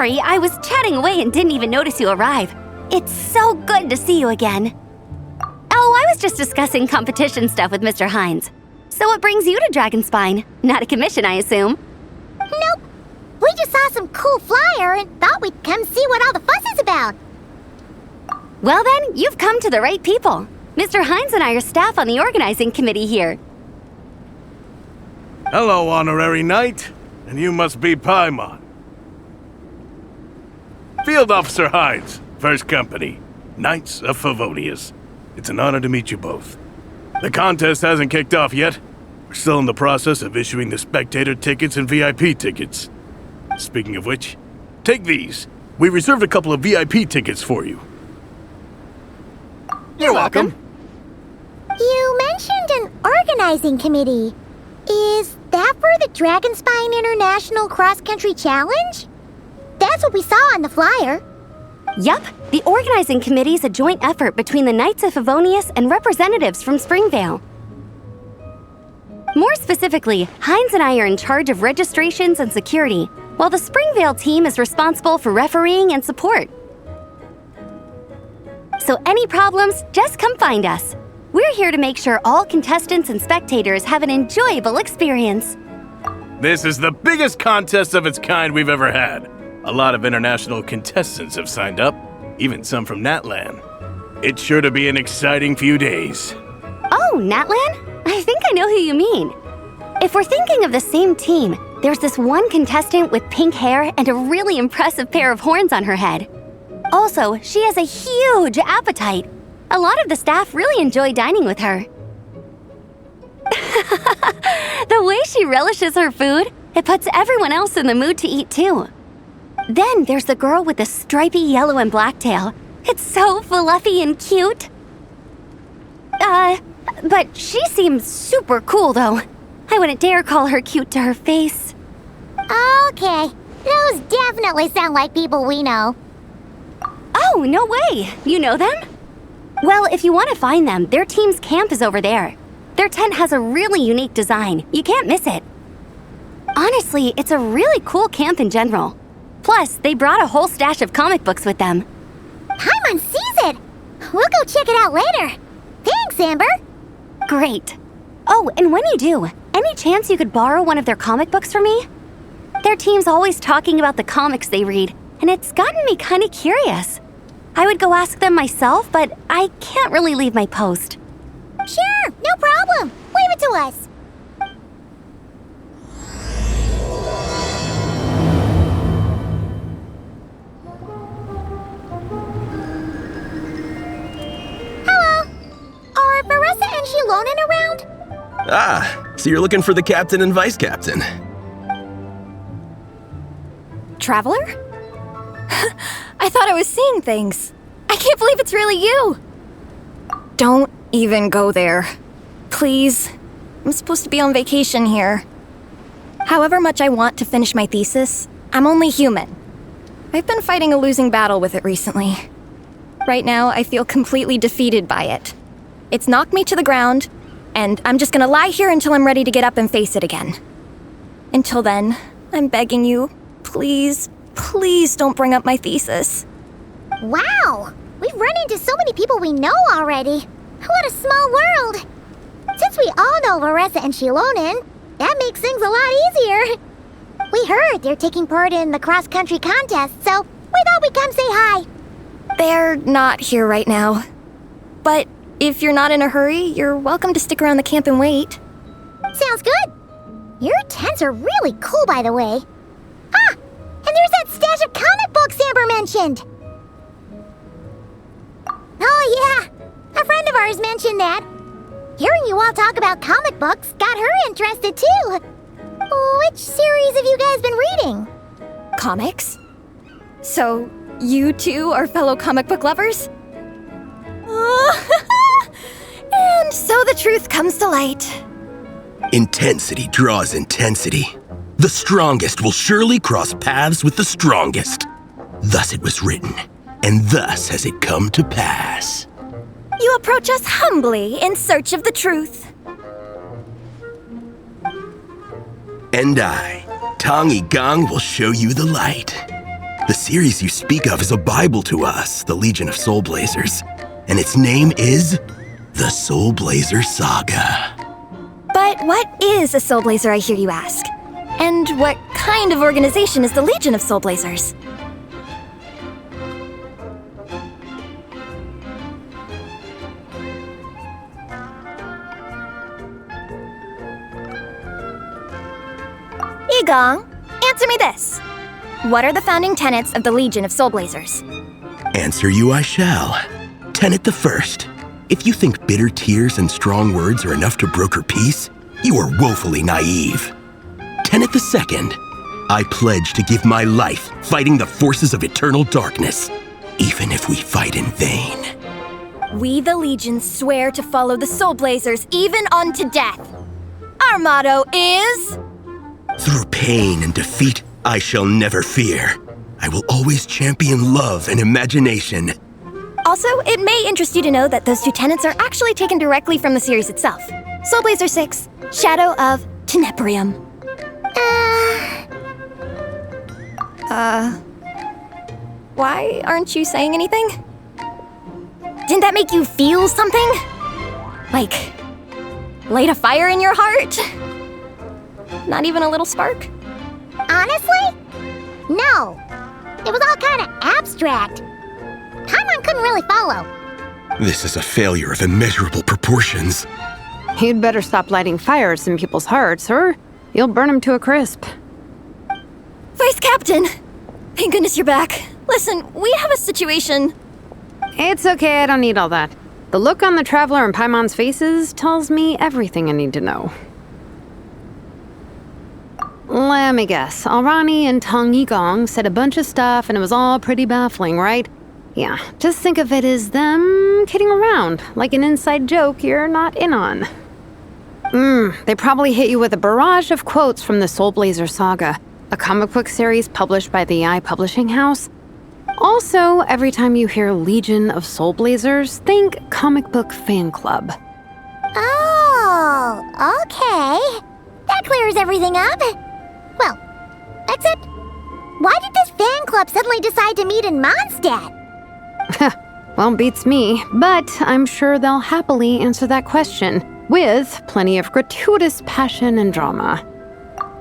sorry, I was chatting away and didn't even notice you arrive. It's so good to see you again. Oh, I was just discussing competition stuff with Mr. Hines. So what brings you to Dragonspine? Not a commission, I assume? Nope. We just saw some cool flyer and thought we'd come see what all the fuss is about. Well then, you've come to the right people. Mr. Hines and I are staff on the organizing committee here. Hello, Honorary Knight. And you must be Paimon. Field Officer Hines, First Company, Knights of Favonius. It's an honor to meet you both. The contest hasn't kicked off yet. We're still in the process of issuing the spectator tickets and VIP tickets. Speaking of which, take these. We reserved a couple of VIP tickets for you. You're welcome. You mentioned an organizing committee. Is that for the Dragonspine International Cross Country Challenge? That's what we saw on the flyer. Yup, the organizing committee is a joint effort between the Knights of Favonius and representatives from Springvale. More specifically, Hines and I are in charge of registrations and security, while the Springvale team is responsible for refereeing and support. So any problems, just come find us. We're here to make sure all contestants and spectators have an enjoyable experience. This is the biggest contest of its kind we've ever had. A lot of international contestants have signed up, even some from Natlan. It's sure to be an exciting few days. Oh, Natlan? I think I know who you mean. If we're thinking of the same team, there's this one contestant with pink hair and a really impressive pair of horns on her head. Also, she has a huge appetite. A lot of the staff really enjoy dining with her. The way she relishes her food, it puts everyone else in the mood to eat too. Then there's the girl with the stripy yellow and black tail. It's so fluffy and cute. But she seems super cool though. I wouldn't dare call her cute to her face. Okay, those definitely sound like people we know. Oh, no way! You know them? Well, if you want to find them, their team's camp is over there. Their tent has a really unique design. You can't miss it. Honestly, it's a really cool camp in general. Plus, they brought a whole stash of comic books with them. Paimon sees it! We'll go check it out later. Thanks, Amber! Great. Oh, and when you do, any chance you could borrow one of their comic books for me? Their team's always talking about the comics they read, and it's gotten me kind of curious. I would go ask them myself, but I can't really leave my post. Sure, no problem. Leave it to us. Hello. Are Varessa and Shilonen around? Ah, so you're looking for the captain and vice captain. Traveler? I thought I was seeing things. I can't believe it's really you. Don't even go there. Please. I'm supposed to be on vacation here. However much I want to finish my thesis, I'm only human. I've been fighting a losing battle with it recently. Right now, I feel completely defeated by it. It's knocked me to the ground, and I'm just gonna lie here until I'm ready to get up and face it again. Until then, I'm begging you, please, please don't bring up my thesis. Wow! We've run into so many people we know already. What a small world! Since we all know Varessa and Shilonen, that makes things a lot easier. We heard they're taking part in the cross-country contest, so we thought we'd come say hi. They're not here right now. But if you're not in a hurry, you're welcome to stick around the camp and wait. Sounds good. Your tents are really cool, by the way. Ah! And there's that stash of comic books Amber mentioned! Oh yeah, a friend of ours mentioned that. Hearing you all talk about comic books got her interested too. Which series have you guys been reading? Comics? So, you two are fellow comic book lovers? And so the truth comes to light. Intensity draws intensity. The strongest will surely cross paths with the strongest. Thus it was written, and thus has it come to pass. You approach us humbly in search of the truth. And I, Tong Yi Gong, will show you the light. The series you speak of is a Bible to us, the Legion of Soulblazers. And its name is the Soulblazer Saga. But what is a Soulblazer, I hear you ask? And what kind of organization is the Legion of Soulblazers? Igong, answer me this. What are the founding tenets of the Legion of Soulblazers? Answer you I shall. Tenet the first. If you think bitter tears and strong words are enough to broker peace, you are woefully naive. Tenet the second. I pledge to give my life fighting the forces of eternal darkness, even if we fight in vain. We, the Legion, swear to follow the Soulblazers even unto death. Our motto is... Through pain and defeat, I shall never fear. I will always champion love and imagination. Also, it may interest you to know that those two tenets are actually taken directly from the series itself. Soulblazer 6, Shadow of Tenebrium. Why aren't you saying anything? Didn't that make you feel something? Like, light a fire in your heart? Not even a little spark? Honestly? No. It was all kind of abstract. Paimon couldn't really follow. This is a failure of immeasurable proportions. You'd better stop lighting fires in people's hearts, or you'll burn them to a crisp. Vice Captain! Thank goodness you're back. Listen, we have a situation. It's okay, I don't need all that. The look on the Traveler and Paimon's faces tells me everything I need to know. Let me guess. Alrani and Tong Yigong said a bunch of stuff and it was all pretty baffling, right? Yeah, just think of it as them kidding around, like an inside joke you're not in on. They probably hit you with a barrage of quotes from the Soulblazer Saga, a comic book series published by the Publishing House. Also, every time you hear Legion of Soulblazers, think comic book fan club. Oh, okay. That clears everything up. Well, except, why did this fan club suddenly decide to meet in Mondstadt? Well, beats me, but I'm sure they'll happily answer that question, with plenty of gratuitous passion and drama.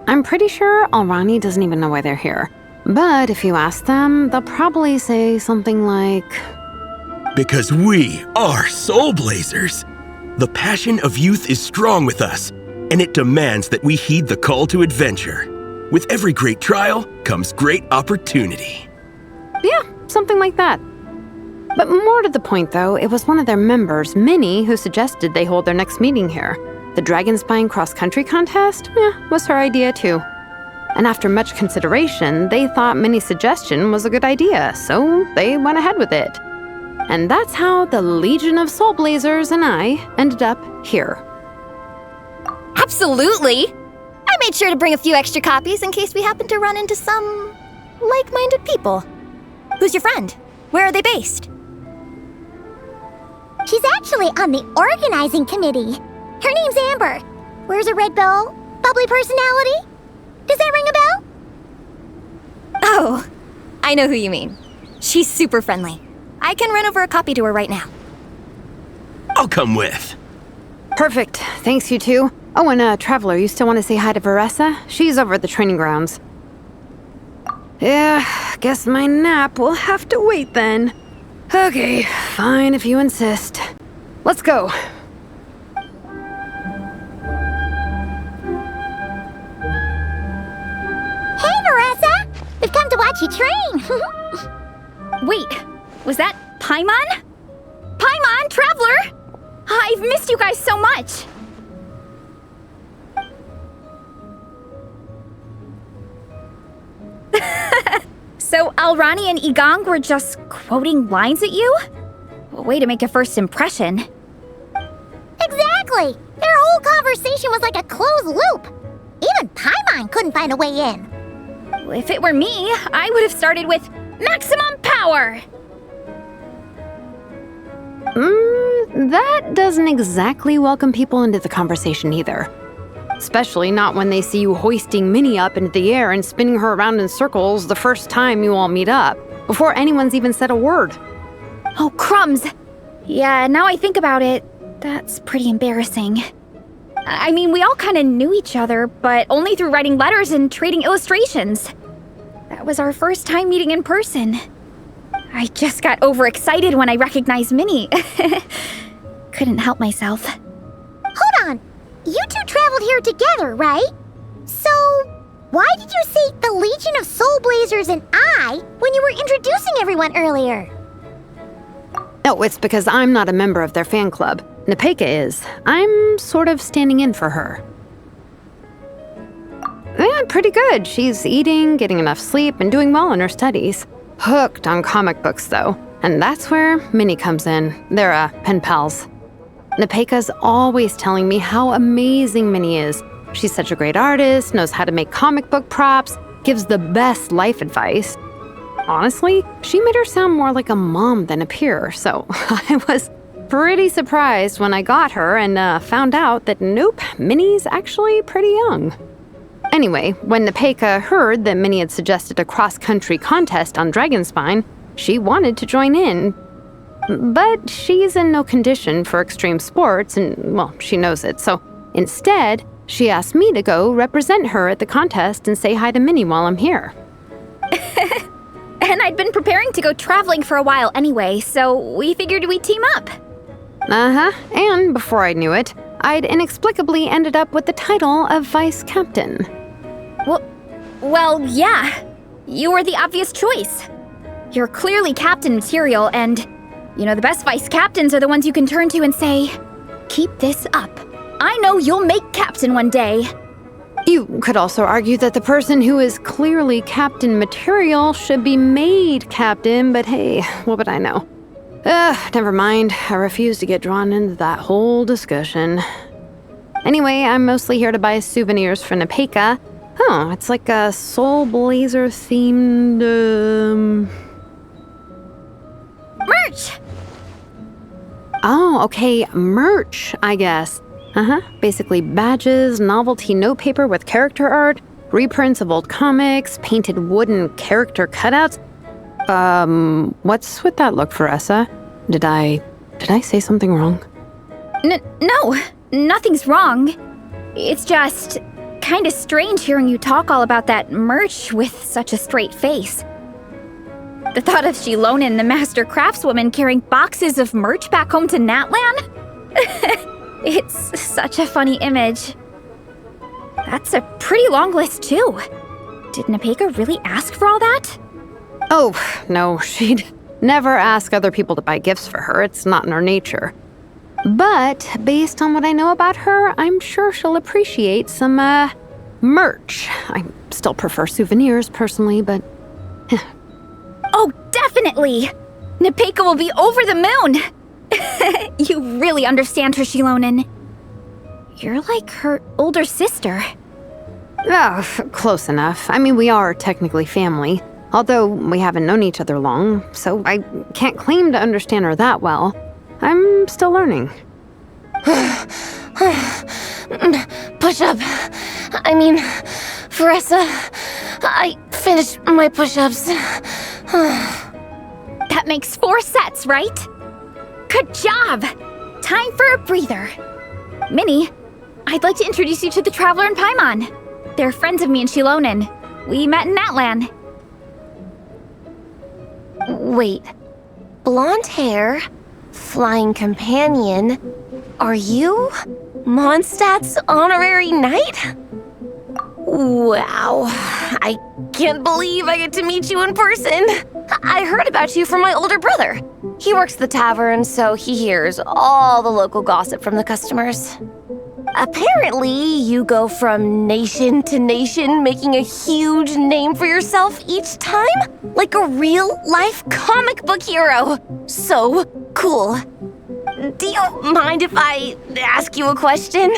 I'm pretty sure Alrani doesn't even know why they're here. But if you ask them, they'll probably say something like... Because we are Soulblazers. The passion of youth is strong with us, and it demands that we heed the call to adventure. With every great trial comes great opportunity. Yeah, something like that. But more to the point, though, it was one of their members, Minnie, who suggested they hold their next meeting here. The Dragon Spine cross-country contest? Was her idea, too. And after much consideration, they thought Minnie's suggestion was a good idea, so they went ahead with it. And that's how the Legion of Soulblazers and I ended up here. Absolutely! I made sure to bring a few extra copies in case we happen to run into some like-minded people. Who's your friend? Where are they based? She's actually on the organizing committee. Her name's Amber. Wears a red bow, bubbly personality. Does that ring a bell? Oh, I know who you mean. She's super friendly. I can run over a copy to her right now. I'll come with. Perfect. Thanks, you two. Oh, and Traveler, you still want to say hi to Veressa? She's over at the training grounds. Yeah, guess my nap will have to wait then. Okay, fine if you insist. Let's go. Hey, Veressa! We've come to watch you train. Wait, was that Paimon? Paimon, Traveler! I've missed you guys so much! So Alrani and Igong were just quoting lines at you? Way to make a first impression. Exactly! Their whole conversation was like a closed loop. Even Paimon couldn't find a way in. If it were me, I would have started with maximum power! That doesn't exactly welcome people into the conversation either. Especially not when they see you hoisting Minnie up into the air and spinning her around in circles the first time you all meet up, before anyone's even said a word. Oh, crumbs! Yeah, now I think about it, that's pretty embarrassing. I mean, we all kind of knew each other, but only through writing letters and trading illustrations. That was our first time meeting in person. I just got overexcited when I recognized Minnie. Couldn't help myself. Hold on. You two traveled here together, right? So, why did you say the Legion of Soulblazers and I when you were introducing everyone earlier? Oh, it's because I'm not a member of their fan club. Nepeka is. I'm sort of standing in for her. Yeah, pretty good. She's eating, getting enough sleep, and doing well in her studies. Hooked on comic books, though. And that's where Minnie comes in. They're pen pals. Nepeka's always telling me how amazing Minnie is. She's such a great artist, knows how to make comic book props, gives the best life advice. Honestly, she made her sound more like a mom than a peer, so I was pretty surprised when I got her and found out that nope, Minnie's actually pretty young. Anyway, when Nepeka heard that Minnie had suggested a cross-country contest on Dragonspine, she wanted to join in. But she's in no condition for extreme sports, and, well, she knows it, so instead, she asked me to go represent her at the contest and say hi to Minnie while I'm here. And I'd been preparing to go traveling for a while anyway, so we figured we'd team up. And before I knew it, I'd inexplicably ended up with the title of vice captain. Well, yeah. You were the obvious choice. You're clearly captain material, and, you know, the best vice captains are the ones you can turn to and say, keep this up. I know you'll make captain one day. You could also argue that the person who is clearly captain material should be made captain, but hey, what would I know? Never mind. I refuse to get drawn into that whole discussion. Anyway, I'm mostly here to buy souvenirs for Nepeka. Oh, it's like a Soulblazer themed, Merch! Oh, okay, merch, I guess. Basically badges, novelty notepaper with character art, reprints of old comics, painted wooden character cutouts. What's with that look, Faressa? Did I say something wrong? No, nothing's wrong. It's just kind of strange hearing you talk all about that merch with such a straight face. The thought of Shilonen, the master craftswoman, carrying boxes of merch back home to Natlan? It's such a funny image. That's a pretty long list, too. Did Nepeka really ask for all that? Oh, no, she'd never ask other people to buy gifts for her. It's not in her nature. But based on what I know about her, I'm sure she'll appreciate some, merch. I still prefer souvenirs, personally, but... Oh, definitely! Nepeka will be over the moon! You really understand her, Shilonen. You're like her older sister. Close enough. I mean, we are technically family, although we haven't known each other long, so I can't claim to understand her that well. I'm still learning. Push-up. I mean, Faressa, I finished my push-ups. That makes 4 sets, right? Good job! Time for a breather. Minnie, I'd like to introduce you to the Traveler and Paimon. They're friends of me and Shilonen. We met in Natlan. Wait. Blonde hair, flying companion. Are you Mondstadt's honorary knight? Wow. I can't believe I get to meet you in person. I heard about you from my older brother. He works the tavern, so he hears all the local gossip from the customers. Apparently, you go from nation to nation, making a huge name for yourself each time? Like a real-life comic book hero. So cool. Do you mind if I ask you a question?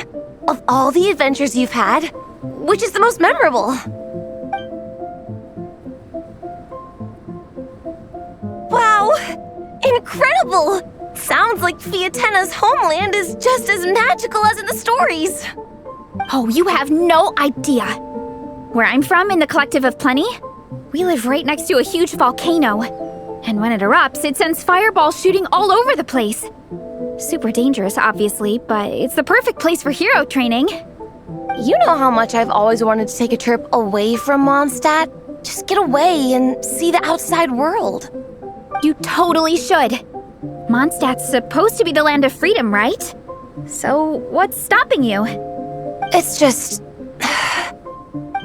Of all the adventures you've had, which is the most memorable? Wow! Incredible! Sounds like Fiatena's homeland is just as magical as in the stories. Oh, you have no idea. Where I'm from, in the Collective of Plenty, we live right next to a huge volcano. And when it erupts, it sends fireballs shooting all over the place. Super dangerous, obviously, but it's the perfect place for hero training. You know how much I've always wanted to take a trip away from Mondstadt? Just get away and see the outside world. You totally should. Mondstadt's supposed to be the land of freedom, right? So what's stopping you? It's just...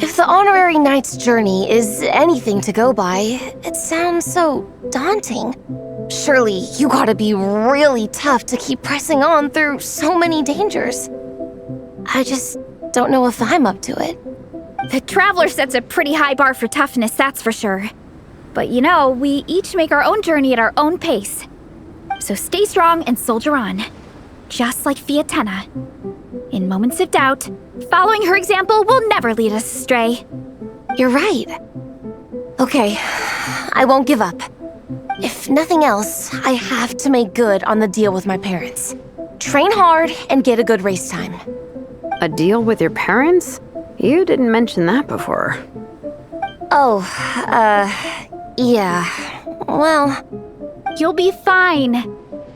If the honorary knight's journey is anything to go by, it sounds so daunting. Surely you gotta be really tough to keep pressing on through so many dangers. I just don't know if I'm up to it. The Traveler sets a pretty high bar for toughness, that's for sure. But you know, we each make our own journey at our own pace. So stay strong and soldier on. Just like Fiatenna. In moments of doubt, following her example will never lead us astray. You're right. Okay, I won't give up. If nothing else, I have to make good on the deal with my parents. Train hard and get a good race time. A deal with your parents? You didn't mention that before. Oh, yeah. Well... You'll be fine.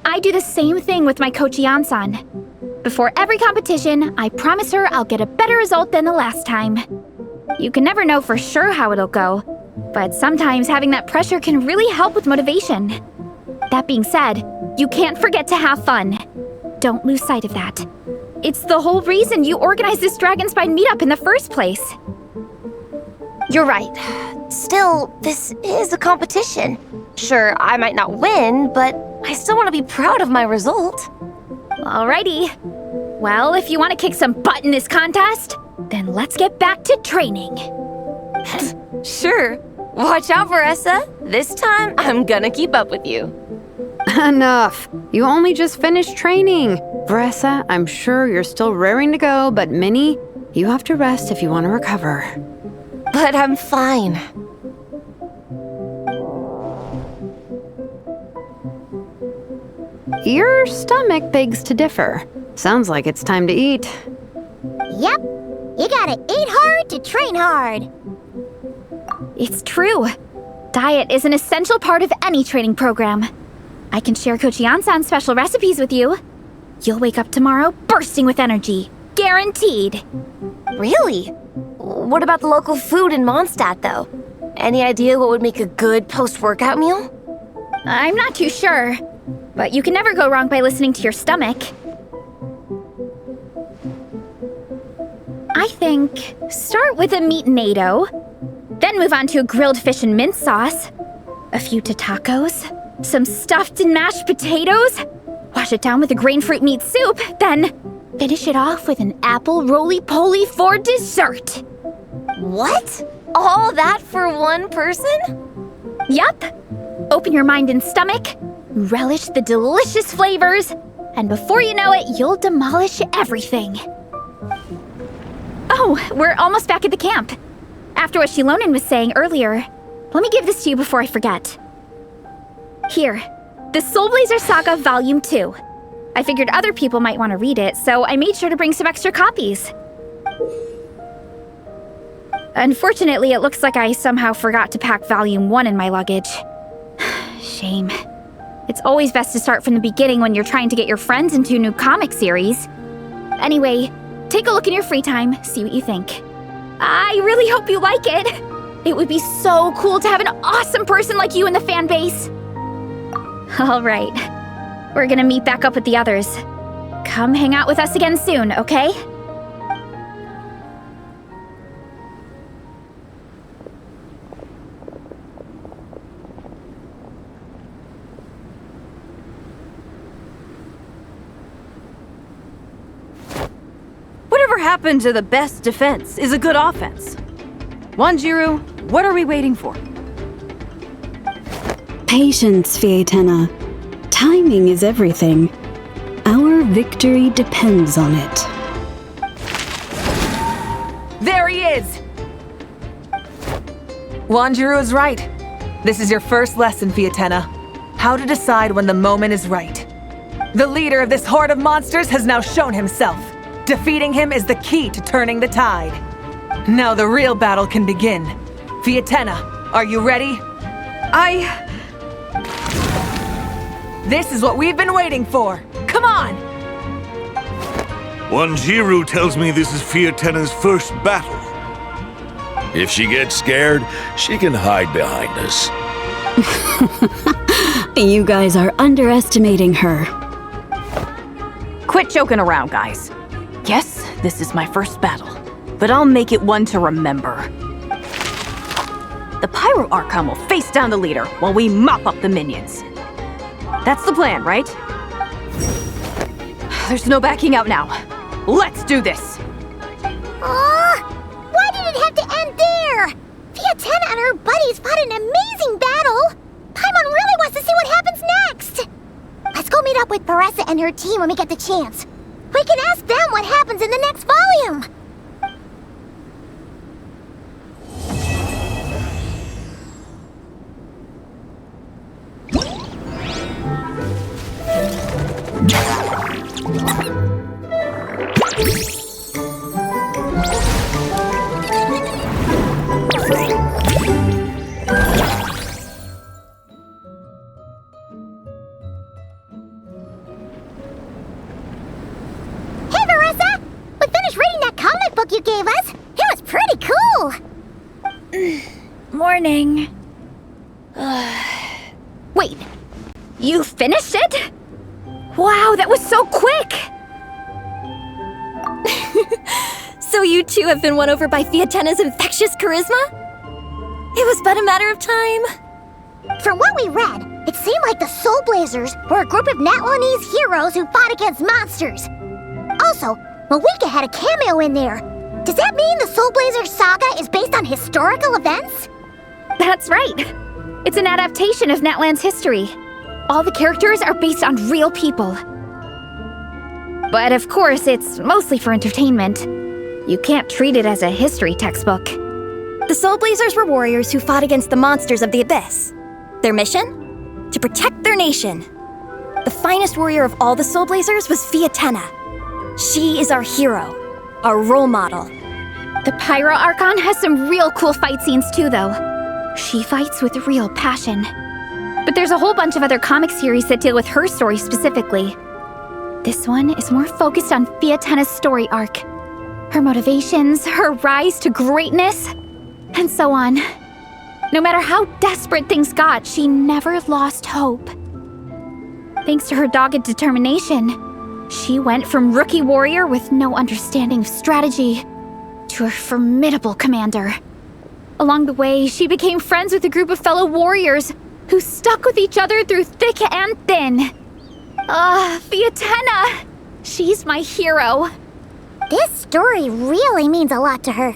I do the same thing with my coach Yansan. Before every competition, I promise her I'll get a better result than the last time. You can never know for sure how it'll go, but sometimes having that pressure can really help with motivation. That being said, you can't forget to have fun. Don't lose sight of that. It's the whole reason you organized this Dragonspine meetup in the first place. You're right. Still, this is a competition. Sure, I might not win, but I still want to be proud of my result. Alrighty. Well, if you want to kick some butt in this contest, then let's get back to training. Sure. Watch out, Veressa. This time, I'm gonna keep up with you. Enough. You only just finished training. Veressa, I'm sure you're still raring to go, but Minnie, you have to rest if you want to recover. But I'm fine. Your stomach begs to differ. Sounds like it's time to eat. Yep. You gotta eat hard to train hard. It's true. Diet is an essential part of any training program. I can share Coach Yansan's special recipes with you. You'll wake up tomorrow bursting with energy. Guaranteed. Really? What about the local food in Mondstadt, though? Any idea what would make a good post-workout meal? I'm not too sure, but you can never go wrong by listening to your stomach. I think start with a meat natto, then move on to a grilled fish and mint sauce, a few tacos, some stuffed and mashed potatoes, wash it down with a grain fruit meat soup, then finish it off with an apple roly-poly for dessert. What? All that for one person? Yup. Open your mind and stomach, relish the delicious flavors, and before you know it, you'll demolish everything. Oh, we're almost back at the camp. After what Shilonen was saying earlier, let me give this to you before I forget. Here, the Soulblazers Saga Volume 2. I figured other people might want to read it, so I made sure to bring some extra copies. Unfortunately, it looks like I somehow forgot to pack Volume 1 in my luggage. Shame. It's always best to start from the beginning when you're trying to get your friends into a new comic series. Anyway, take a look in your free time, see what you think. I really hope you like it. It would be so cool to have an awesome person like you in the fan base. All right, we're gonna meet back up with the others. Come hang out with us again soon, okay? Whatever happened to the best defense is a good offense? Wanjiru, what are we waiting for? Patience, Fiatenna. Timing is everything. Our victory depends on it. There he is! Wanjiru is right. This is your first lesson, Fiatenna. How to decide when the moment is right. The leader of this horde of monsters has now shown himself. Defeating him is the key to turning the tide. Now the real battle can begin. Fiatenna, are you ready? This is what we've been waiting for. Come on! Wanjiru tells me this is Fiatenna's first battle. If she gets scared, she can hide behind us. You guys are underestimating her. Quit joking around, guys. Yes, this is my first battle, but I'll make it one to remember. The Pyro Archon will face down the leader while we mop up the minions. That's the plan, right? There's no backing out now. Let's do this! Why did it have to end there? Fiatenna and her buddies fought an amazing battle! Paimon really wants to see what happens next! Let's go meet up with Beressa and her team when we get the chance. We can ask them what happens in the next volume! You gave us. It was pretty cool. Morning. Wait, you finished it? Wow, that was so quick! So you two have been won over by Fiatenna's infectious charisma? It was but a matter of time. From what we read, it seemed like the Soulblazers were a group of Natlanese heroes who fought against monsters. Also, Malika had a cameo in there. Does that mean the Soulblazers saga is based on historical events? That's right. It's an adaptation of Natlan's history. All the characters are based on real people. But of course, it's mostly for entertainment. You can't treat it as a history textbook. The Soulblazers were warriors who fought against the monsters of the Abyss. Their mission? To protect their nation. The finest warrior of all the Soulblazers was Fiatenna. She is our hero. Our role model. The Pyro Archon has some real cool fight scenes too, though. She fights with real passion. But there's a whole bunch of other comic series that deal with her story specifically. This one is more focused on Fiatenna's story arc. Her motivations, her rise to greatness, and so on. No matter how desperate things got, she never lost hope. Thanks to her dogged determination, she went from rookie warrior with no understanding of strategy to a formidable commander. Along the way, she became friends with a group of fellow warriors who stuck with each other through thick and thin. Fiatenna! She's my hero. This story really means a lot to her.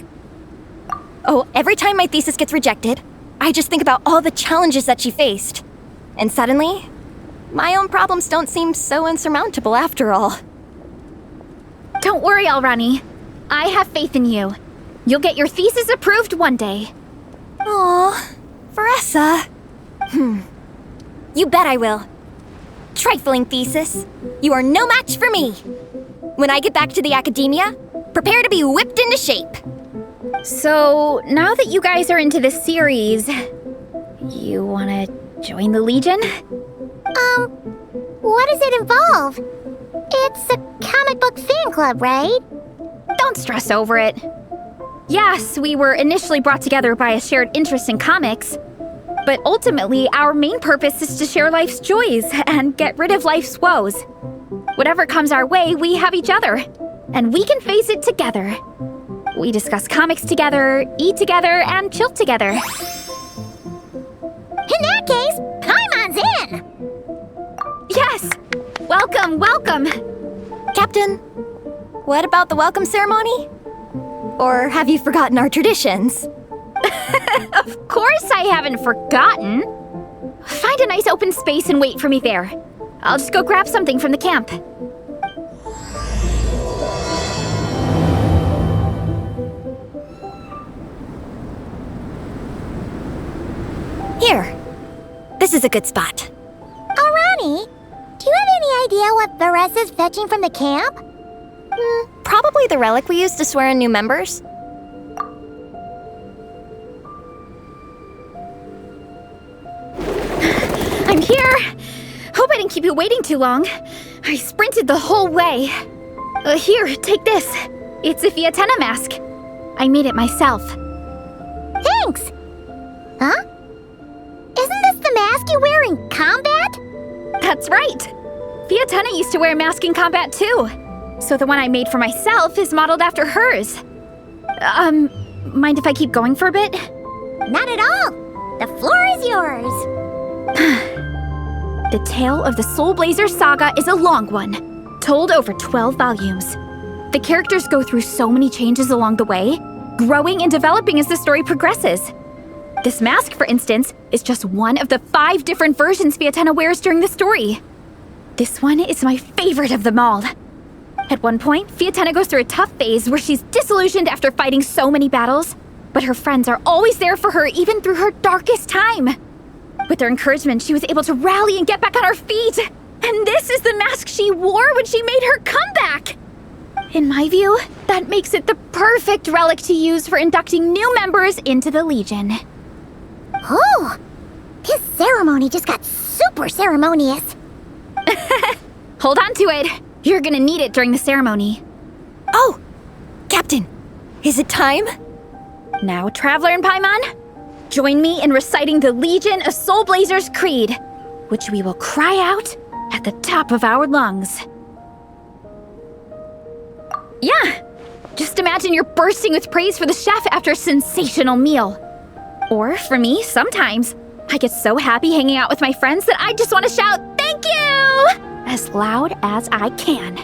Oh, every time my thesis gets rejected, I just think about all the challenges that she faced. And suddenly, my own problems don't seem so insurmountable after all. Don't worry, Alrani. I have faith in you. You'll get your thesis approved one day. Aw, Beressa. You bet I will. Trifling thesis. You are no match for me. When I get back to the academia, prepare to be whipped into shape. So, now that you guys are into this series, you wanna join the Legion? What does it involve? It's a comic book fan club, right? Don't stress over it. Yes, we were initially brought together by a shared interest in comics, but ultimately our main purpose is to share life's joys and get rid of life's woes. Whatever comes our way, we have each other, and we can face it together. We discuss comics together, eat together, and chill together. In that case, Paimon's in! Yes! Welcome, welcome! Captain, what about the welcome ceremony? Or have you forgotten our traditions? Of course I haven't forgotten. Find a nice open space and wait for me there. I'll just go grab something from the camp. Here. This is a good spot. Alrani, do you have any idea what Beressa's fetching from the camp? Probably the relic we used to swear in new members. I'm here! Hope I didn't keep you waiting too long. I sprinted the whole way. Here, take this. It's a Fiatenna mask. I made it myself. Thanks! Huh? Isn't this the mask you wear in combat? That's right! Fiatenna used to wear a mask in combat too. So the one I made for myself is modeled after hers. Mind if I keep going for a bit? Not at all! The floor is yours! The tale of the Soulblazers saga is a long one, told over 12 volumes. The characters go through so many changes along the way, growing and developing as the story progresses. This mask, for instance, is just one of the 5 different versions Fiatenna wears during the story. This one is my favorite of them all. At one point, Fiatenna goes through a tough phase where she's disillusioned after fighting so many battles, but her friends are always there for her even through her darkest time. With their encouragement, she was able to rally and get back on her feet. And this is the mask she wore when she made her comeback. In my view, that makes it the perfect relic to use for inducting new members into the Legion. Oh! This ceremony just got super ceremonious. Hold on to it. You're gonna need it during the ceremony. Oh! Captain, is it time? Now, Traveler and Paimon, join me in reciting the Legion of Soulblazers Creed, which we will cry out at the top of our lungs. Yeah, just imagine you're bursting with praise for the chef after a sensational meal. Or for me, sometimes, I get so happy hanging out with my friends that I just want to shout, "Thank you!" as loud as I can.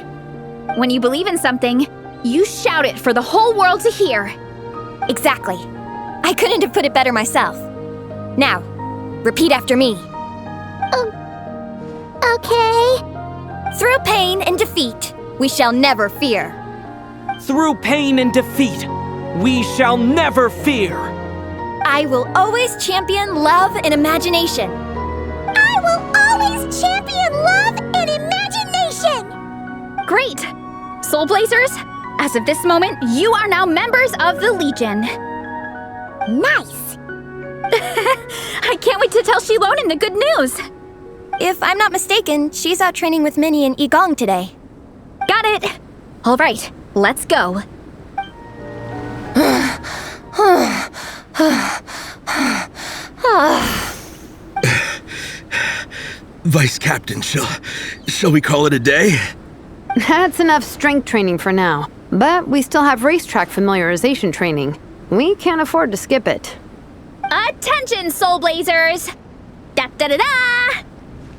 When you believe in something, you shout it for the whole world to hear. Exactly. I couldn't have put it better myself. Now, repeat after me. Okay. Through pain and defeat, we shall never fear. Through pain and defeat, we shall never fear. I will always champion love and imagination. I will always champion love and imagination! Great! Soulblazers, as of this moment, you are now members of the Legion. Nice! I can't wait to tell Shilonen the good news. If I'm not mistaken, she's out training with Minnie and Igong today. Got it. All right, let's go. Vice Captain, shall we call it a day? That's enough strength training for now. But we still have racetrack familiarization training. We can't afford to skip it. Attention, Soulblazers! Da-da-da-da!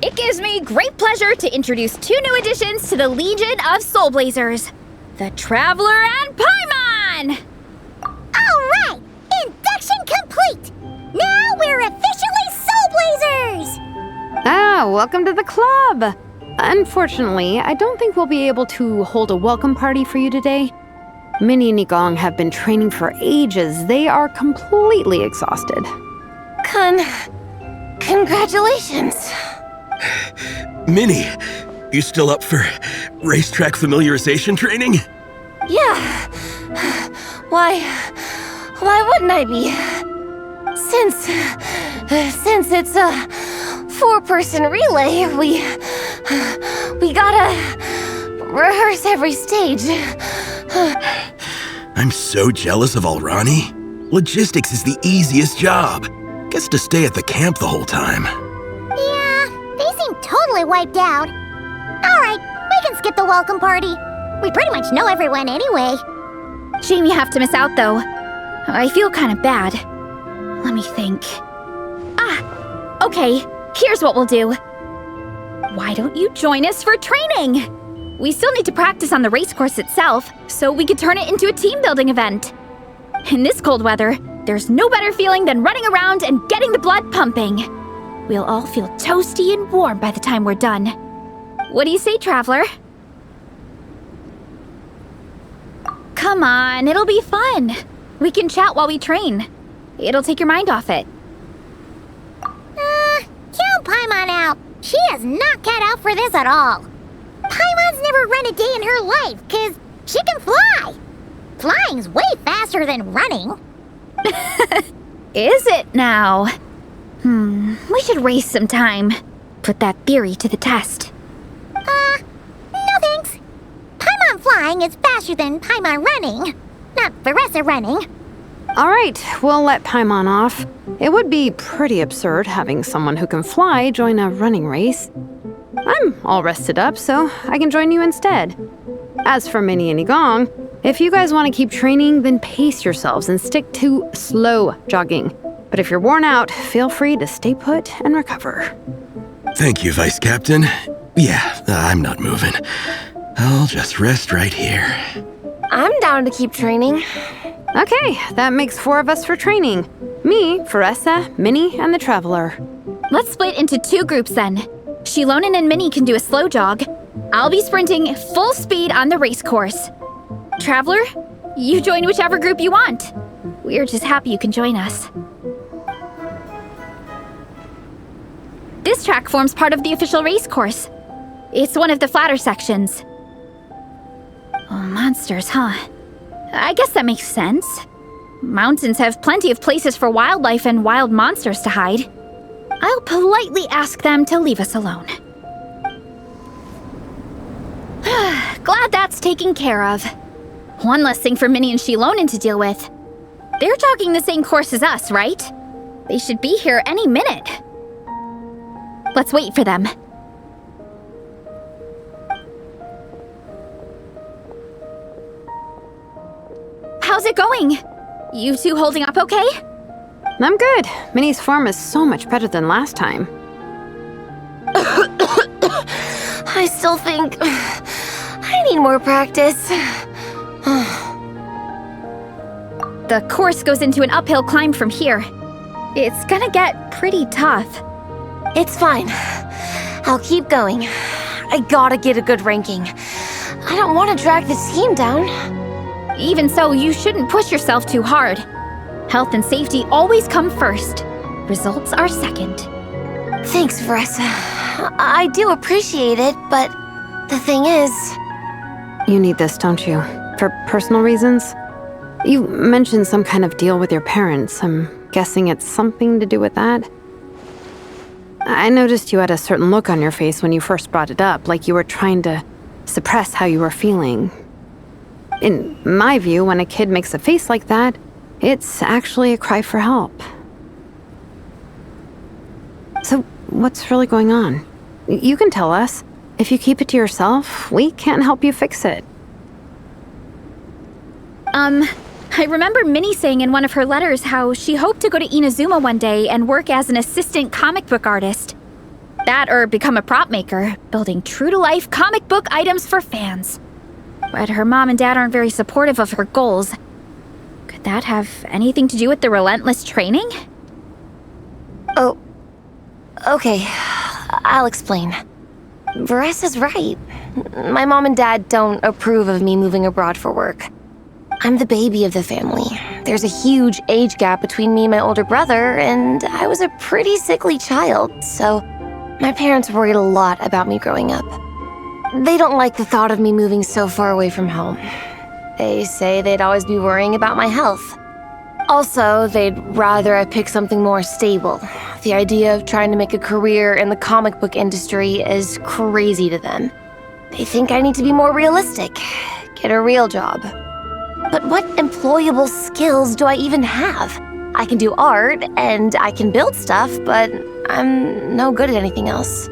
It gives me great pleasure to introduce 2 new additions to the Legion of Soulblazers. The Traveler and Paimon! Alright! Induction complete! Now we're officially Soulblazers! Ah, welcome to the club! Unfortunately, I don't think we'll be able to hold a welcome party for you today. Minnie and Igong have been training for ages. They are completely exhausted. Congratulations. Minnie, you still up for racetrack familiarization training? Yeah. Why wouldn't I be? Since it's a 4-person relay, we gotta rehearse every stage. I'm so jealous of Alrani. Logistics is the easiest job. Gets to stay at the camp the whole time. Yeah, they seem totally wiped out. Alright, we can skip the welcome party. We pretty much know everyone anyway. Shame you have to miss out, though. I feel kind of bad. Let me think. Okay, here's what we'll do. Why don't you join us for training? We still need to practice on the race course itself, so we could turn it into a team-building event. In this cold weather, there's no better feeling than running around and getting the blood pumping. We'll all feel toasty and warm by the time we're done. What do you say, Traveler? Come on, it'll be fun. We can chat while we train. It'll take your mind off it. Count Paimon out. She is not cut out for this at all. Paimon's never run a day in her life, 'cause She can fly! Flying's way faster than running. Is it now? We should waste some time. Put that theory to the test. No thanks. Paimon flying is faster than Paimon running. Not Veressa running. All right, we'll let Paimon off. It would be pretty absurd having someone who can fly join a running race. I'm all rested up, so I can join you instead. As for Minnie and Igong, if you guys want to keep training, then pace yourselves and stick to slow jogging. But if you're worn out, feel free to stay put and recover. Thank you, Vice Captain. Yeah, I'm not moving. I'll just rest right here. I'm down to keep training. Okay, that makes 4 of us for training. Me, Veressa, Minnie, and the Traveler. Let's split into 2 groups then. Shilonen and Minnie can do a slow jog. I'll be sprinting full speed on the race course. Traveler, you join whichever group you want. We're just happy you can join us. This track forms part of the official race course. It's one of the flatter sections. Oh, monsters, huh? I guess that makes sense. Mountains have plenty of places for wildlife and wild monsters to hide. I'll politely ask them to leave us alone. Glad that's taken care of. One less thing for Minnie and Shilonen to deal with. They're jogging the same course as us, right? They should be here any minute. Let's wait for them. How's it going? You two holding up okay? I'm good. Minnie's form is so much better than last time. I still think I need more practice. The course goes into an uphill climb from here. It's gonna get pretty tough. It's fine. I'll keep going. I gotta get a good ranking. I don't want to drag this team down. Even so, you shouldn't push yourself too hard. Health and safety always come first. Results are second. Thanks, Veressa. I do appreciate it, but the thing is... You need this, don't you? For personal reasons? You mentioned some kind of deal with your parents. I'm guessing it's something to do with that? I noticed you had a certain look on your face when you first brought it up, like you were trying to suppress how you were feeling. In my view, when a kid makes a face like that, it's actually a cry for help. So, what's really going on? You can tell us. If you keep it to yourself, we can't help you fix it. I remember Minnie saying in one of her letters how she hoped to go to Inazuma one day and work as an assistant comic book artist. That or become a prop maker, building true-to-life comic book items for fans. But her mom and dad aren't very supportive of her goals. Could that have anything to do with the relentless training? Oh, okay. I'll explain. Veressa's right. My mom and dad don't approve of me moving abroad for work. I'm the baby of the family. There's a huge age gap between me and my older brother, and I was a pretty sickly child, so my parents worried a lot about me growing up. They don't like the thought of me moving so far away from home. They say they'd always be worrying about my health. Also, they'd rather I pick something more stable. The idea of trying to make a career in the comic book industry is crazy to them. They think I need to be more realistic, get a real job. But what employable skills do I even have? I can do art, and I can build stuff, but I'm no good at anything else.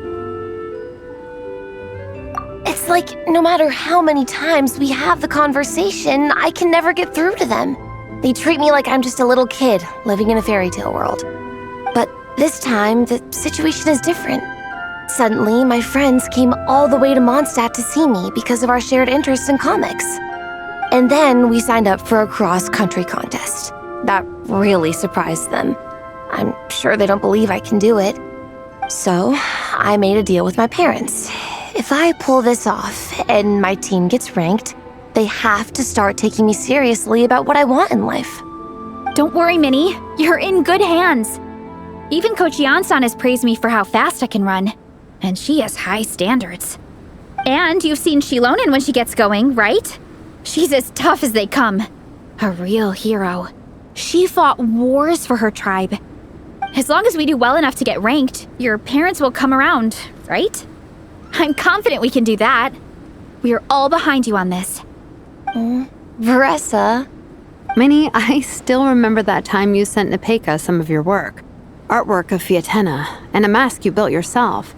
It's like no matter how many times we have the conversation, I can never get through to them. They treat me like I'm just a little kid living in a fairy tale world. But this time, the situation is different. Suddenly, my friends came all the way to Mondstadt to see me because of our shared interest in comics. And then we signed up for a cross-country contest. That really surprised them. I'm sure they don't believe I can do it. So, I made a deal with my parents. If I pull this off and my team gets ranked, they have to start taking me seriously about what I want in life. Don't worry, Minnie. You're in good hands. Even Coach Yan-san has praised me for how fast I can run. And she has high standards. And you've seen Shilonen when she gets going, right? She's as tough as they come. A real hero. She fought wars for her tribe. As long as we do well enough to get ranked, your parents will come around, right? I'm confident we can do that. We are all behind you on this. Veressa. Minnie, I still remember that time you sent Nepeka some of your work. Artwork of Fiatena, and a mask you built yourself.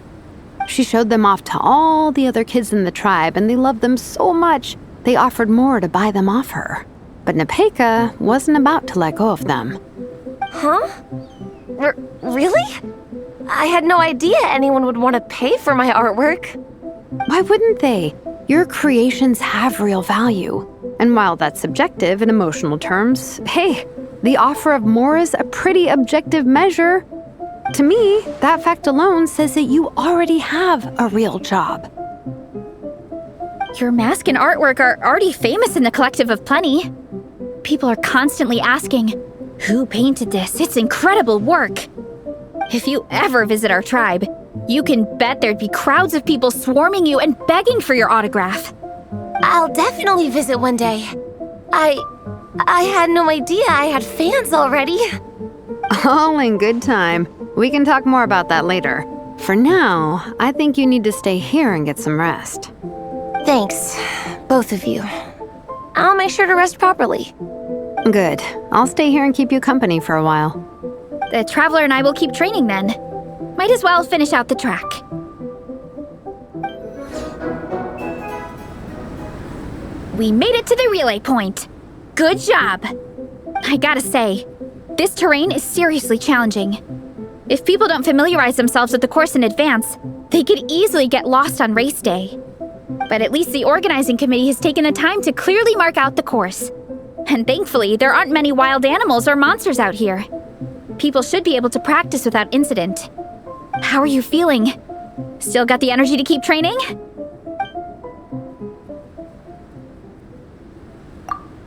She showed them off to all the other kids in the tribe, and they loved them so much, they offered more to buy them off her. But Nepeka wasn't about to let go of them. Huh? Really? I had no idea anyone would want to pay for my artwork. Why wouldn't they? Your creations have real value. And while that's subjective in emotional terms, hey, the offer of more is a pretty objective measure. To me, that fact alone says that you already have a real job. Your mask and artwork are already famous in the Collective of Plenty. People are constantly asking, who painted this? It's incredible work. If you ever visit our tribe, you can bet there'd be crowds of people swarming you and begging for your autograph. I'll definitely visit one day. I had no idea I had fans already. All in good time. We can talk more about that later. For now, I think you need to stay here and get some rest. Thanks, both of you. I'll make sure to rest properly. Good. I'll stay here and keep you company for a while. The Traveler and I will keep training then. Might as well finish out the track. We made it to the relay point. Good job. I gotta say, this terrain is seriously challenging. If people don't familiarize themselves with the course in advance, they could easily get lost on race day. But at least the organizing committee has taken the time to clearly mark out the course. And thankfully, there aren't many wild animals or monsters out here. People should be able to practice without incident. How are you feeling? Still got the energy to keep training?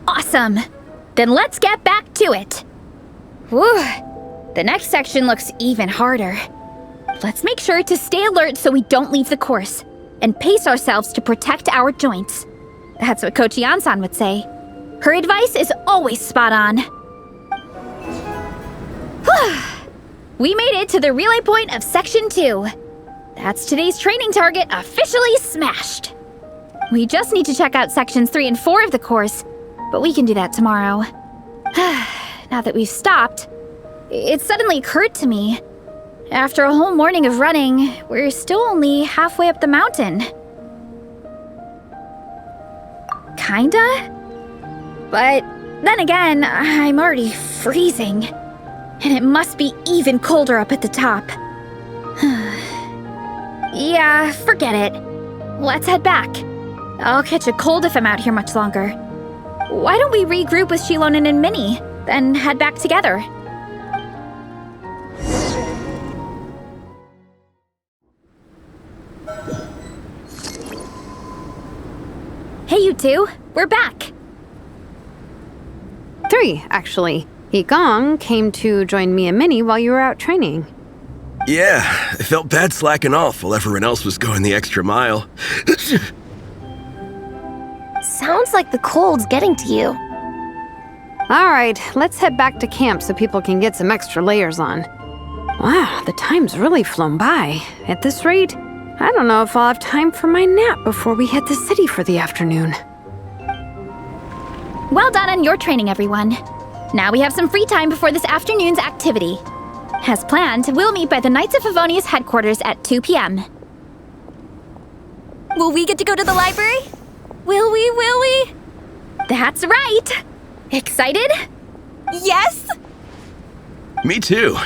Awesome! Then let's get back to it! Whew! The next section looks even harder. Let's make sure to stay alert so we don't leave the course, and pace ourselves to protect our joints. That's what Coach Yansan would say. Her advice is always spot on. We made it to the relay point of Section 2. That's today's training target officially smashed. We just need to check out Sections 3 and 4 of the course, but we can do that tomorrow. Now that we've stopped, it suddenly occurred to me. After a whole morning of running, we're still only halfway up the mountain. Kinda? But then again, I'm already freezing. And it must be even colder up at the top. Yeah, forget it. Let's head back. I'll catch a cold if I'm out here much longer. Why don't we regroup with Shilonen and Minnie, then head back together? Hey, you two. We're back. 3, actually. Gong came to join me and Minnie while you were out training. Yeah, I felt bad slacking off while everyone else was going the extra mile. Sounds like the cold's getting to you. All right, let's head back to camp so people can get some extra layers on. Wow, the time's really flown by. At this rate, I don't know if I'll have time for my nap before we hit the city for the afternoon. Well done on your training, everyone. Now we have some free time before this afternoon's activity. As planned, we'll meet by the Knights of Favonius headquarters at 2 p.m. Will we get to go to the library? Will we? That's right! Excited? Yes! Me too.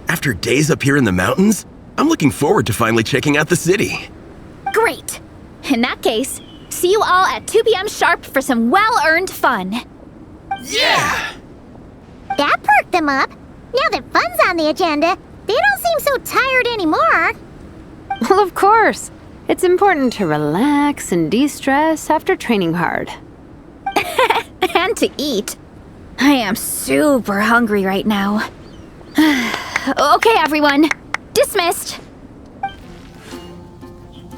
After days up here in the mountains, I'm looking forward to finally checking out the city. Great! In that case, see you all at 2 p.m. sharp for some well-earned fun. Yeah! That perked them up. Now that fun's on the agenda, they don't seem so tired anymore. Well, of course. It's important to relax and de-stress after training hard. And to eat. I am super hungry right now. Okay, everyone. Dismissed.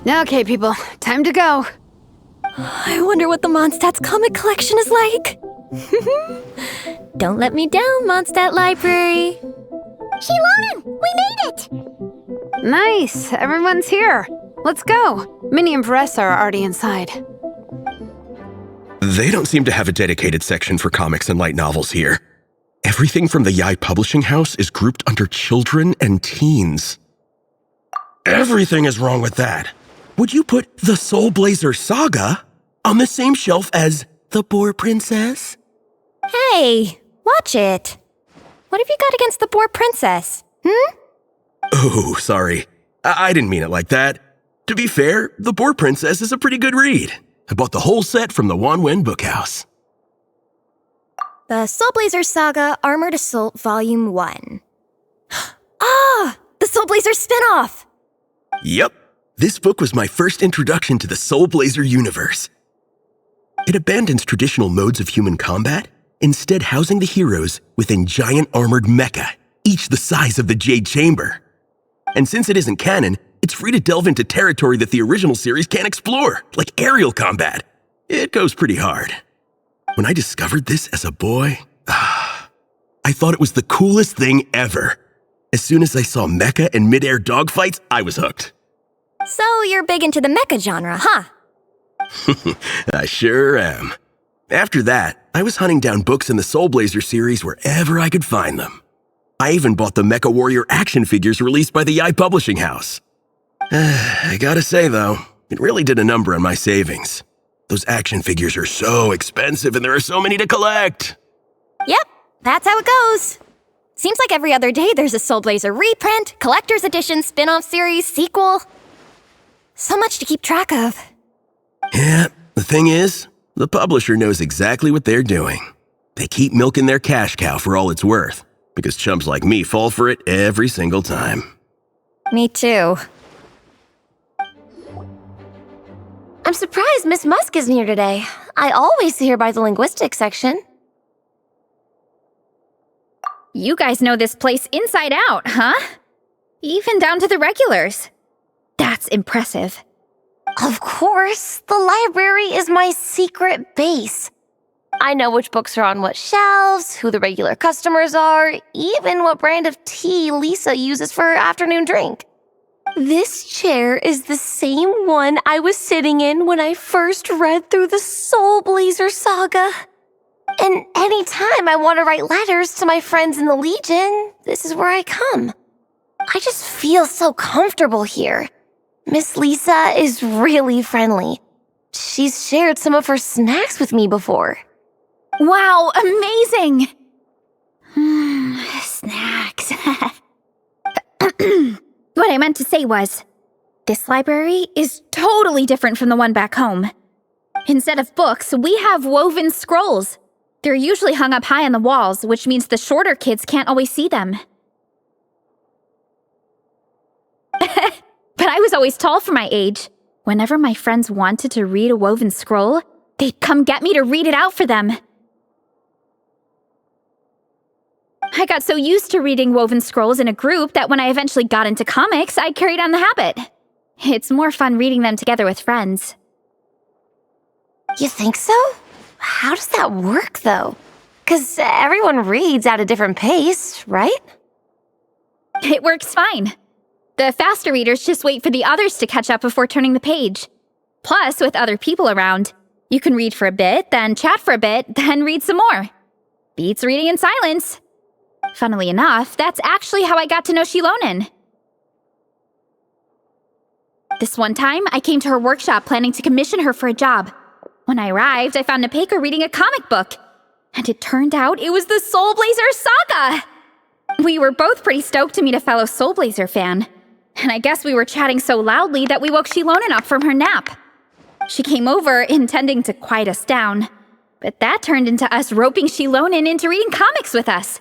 Okay, people. Time to go. I wonder what the Mondstadt's comic collection is like. Don't let me down, Mondstadt Library. Shilonen, we made it! Nice, everyone's here. Let's go. Minnie and Varessa are already inside. They don't seem to have a dedicated section for comics and light novels here. Everything from the Yai Publishing House is grouped under children and teens. Everything is wrong with that. Would you put the Soulblazers Saga on the same shelf as The Boar Princess? Hey, watch it. What have you got against the Boar Princess? Oh, sorry. I didn't mean it like that. To be fair, The Boar Princess is a pretty good read. I bought the whole set from the Wanwen Bookhouse. The Soulblazers Saga Armored Assault Volume 1. Ah! The Soulblazer spin-off! Yep. This book was my first introduction to the Soulblazer universe. It abandons traditional modes of human combat, instead housing the heroes within giant armored mecha, each the size of the Jade Chamber. And since it isn't canon, it's free to delve into territory that the original series can't explore, like aerial combat. It goes pretty hard. When I discovered this as a boy, I thought it was the coolest thing ever. As soon as I saw mecha and mid-air dogfights, I was hooked. So you're big into the mecha genre, huh? I sure am. After that, I was hunting down books in the Soulblazer series wherever I could find them. I even bought the Mecha Warrior action figures released by the Yai Publishing House. I gotta say, though, it really did a number on my savings. Those action figures are so expensive and there are so many to collect. Yep, that's how it goes. Seems like every other day there's a Soulblazer reprint, collector's edition, spin-off series, sequel. So much to keep track of. Yeah, the thing is, the publisher knows exactly what they're doing. They keep milking their cash cow for all it's worth, because chumps like me fall for it every single time. Me too. I'm surprised Miss Musk isn't here today. I always see her by the linguistics section. You guys know this place inside out, huh? Even down to the regulars. That's impressive. Of course, the library is my secret base. I know which books are on what shelves, who the regular customers are, even what brand of tea Lisa uses for her afternoon drink. This chair is the same one I was sitting in when I first read through the Soulblazer Saga. And anytime I want to write letters to my friends in the Legion, this is where I come. I just feel so comfortable here. Miss Lisa is really friendly. She's shared some of her snacks with me before. Wow, amazing! Snacks. What I meant to say was, this library is totally different from the one back home. Instead of books, we have woven scrolls. They're usually hung up high on the walls, which means the shorter kids can't always see them. But I was always tall for my age. Whenever my friends wanted to read a woven scroll, they'd come get me to read it out for them. I got so used to reading woven scrolls in a group that when I eventually got into comics, I carried on the habit. It's more fun reading them together with friends. You think so? How does that work, though? 'Cause everyone reads at a different pace, right? It works fine. The faster readers just wait for the others to catch up before turning the page. Plus, with other people around, you can read for a bit, then chat for a bit, then read some more. Beats reading in silence. Funnily enough, that's actually how I got to know Shilonen. This one time, I came to her workshop planning to commission her for a job. When I arrived, I found Nepeka reading a comic book. And it turned out it was the Soulblazers Saga! We were both pretty stoked to meet a fellow Soulblazer fan. And I guess we were chatting so loudly that we woke Shilonen up from her nap. She came over, intending to quiet us down. But that turned into us roping Shilonen into reading comics with us.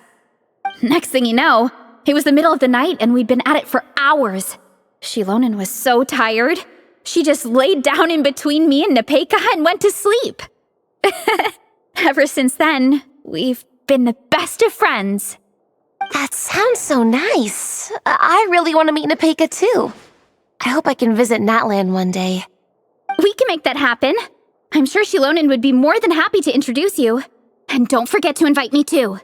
Next thing you know, it was the middle of the night and we'd been at it for hours. Shilonen was so tired. She just laid down in between me and Nepeka and went to sleep. Ever since then, we've been the best of friends. That sounds so nice. I really want to meet Nepeka too. I hope I can visit Natland one day. We can make that happen. I'm sure Shilonen would be more than happy to introduce you. And don't forget to invite me too.